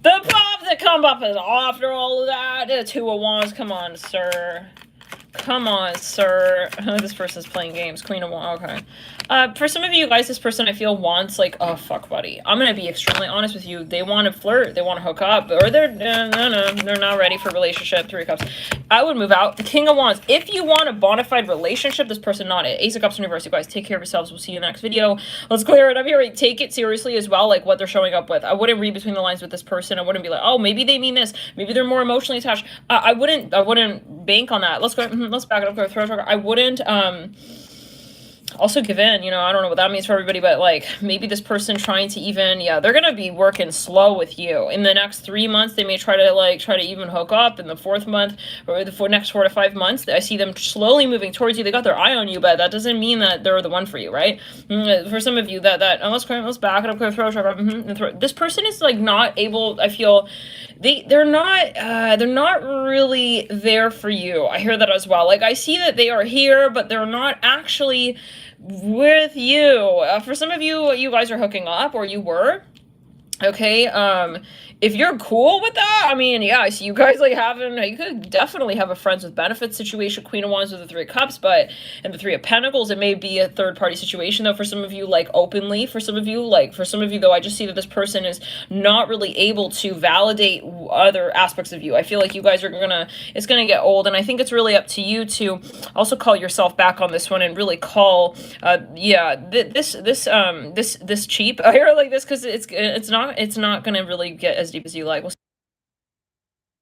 The pop that come up is after all of that. The 2 of Wands. Come on, sir. Come on, sir. This person's playing games. Queen of Wands. Okay. For some of you guys, this person I feel wants, like, oh, fuck buddy. I'm going to be extremely honest with you. They want to flirt. They want to hook up. Or they're, no, they're not ready for a relationship. 3 of Cups. I would move out. The King of Wands. If you want a bona fide relationship, this person not it. Ace of Cups in reverse. You guys take care of yourselves. We'll see you in the next video. Let's clear it up here. Take it seriously as well, like what they're showing up with. I wouldn't read between the lines with this person. I wouldn't be like, oh, maybe they mean this. Maybe they're more emotionally attached. I wouldn't bank on that. Let's go. Let's back it up. Go throw. I wouldn't. Also give in, you know, I don't know what that means for everybody, but like maybe this person trying to even, yeah, they're gonna be working slow with you. In the next 3 months, they may try to even hook up. In the 4th month or the next 4 to 5 months, I see them slowly moving towards you. They got their eye on you, but that doesn't mean that they're the one for you, right? For some of you, let's back it up, throw. This person is like not able. I feel they're not really there for you. I hear that as well. Like I see that they are here, but they're not actually with you. For some of you, you guys are hooking up, or you were. Okay, if you're cool with that, I mean, yeah, I see you guys like you could definitely have a friends with benefits situation. Queen of Wands with the 3 of Cups, and the 3 of Pentacles, it may be a third party situation though. For some of you, like openly. For some of you though, I just see that this person is not really able to validate other aspects of you. I feel like you guys it's gonna get old, and I think it's really up to you to also call yourself back on this one and really call, this cheap. I hear like this because it's not gonna really get as deep as you like.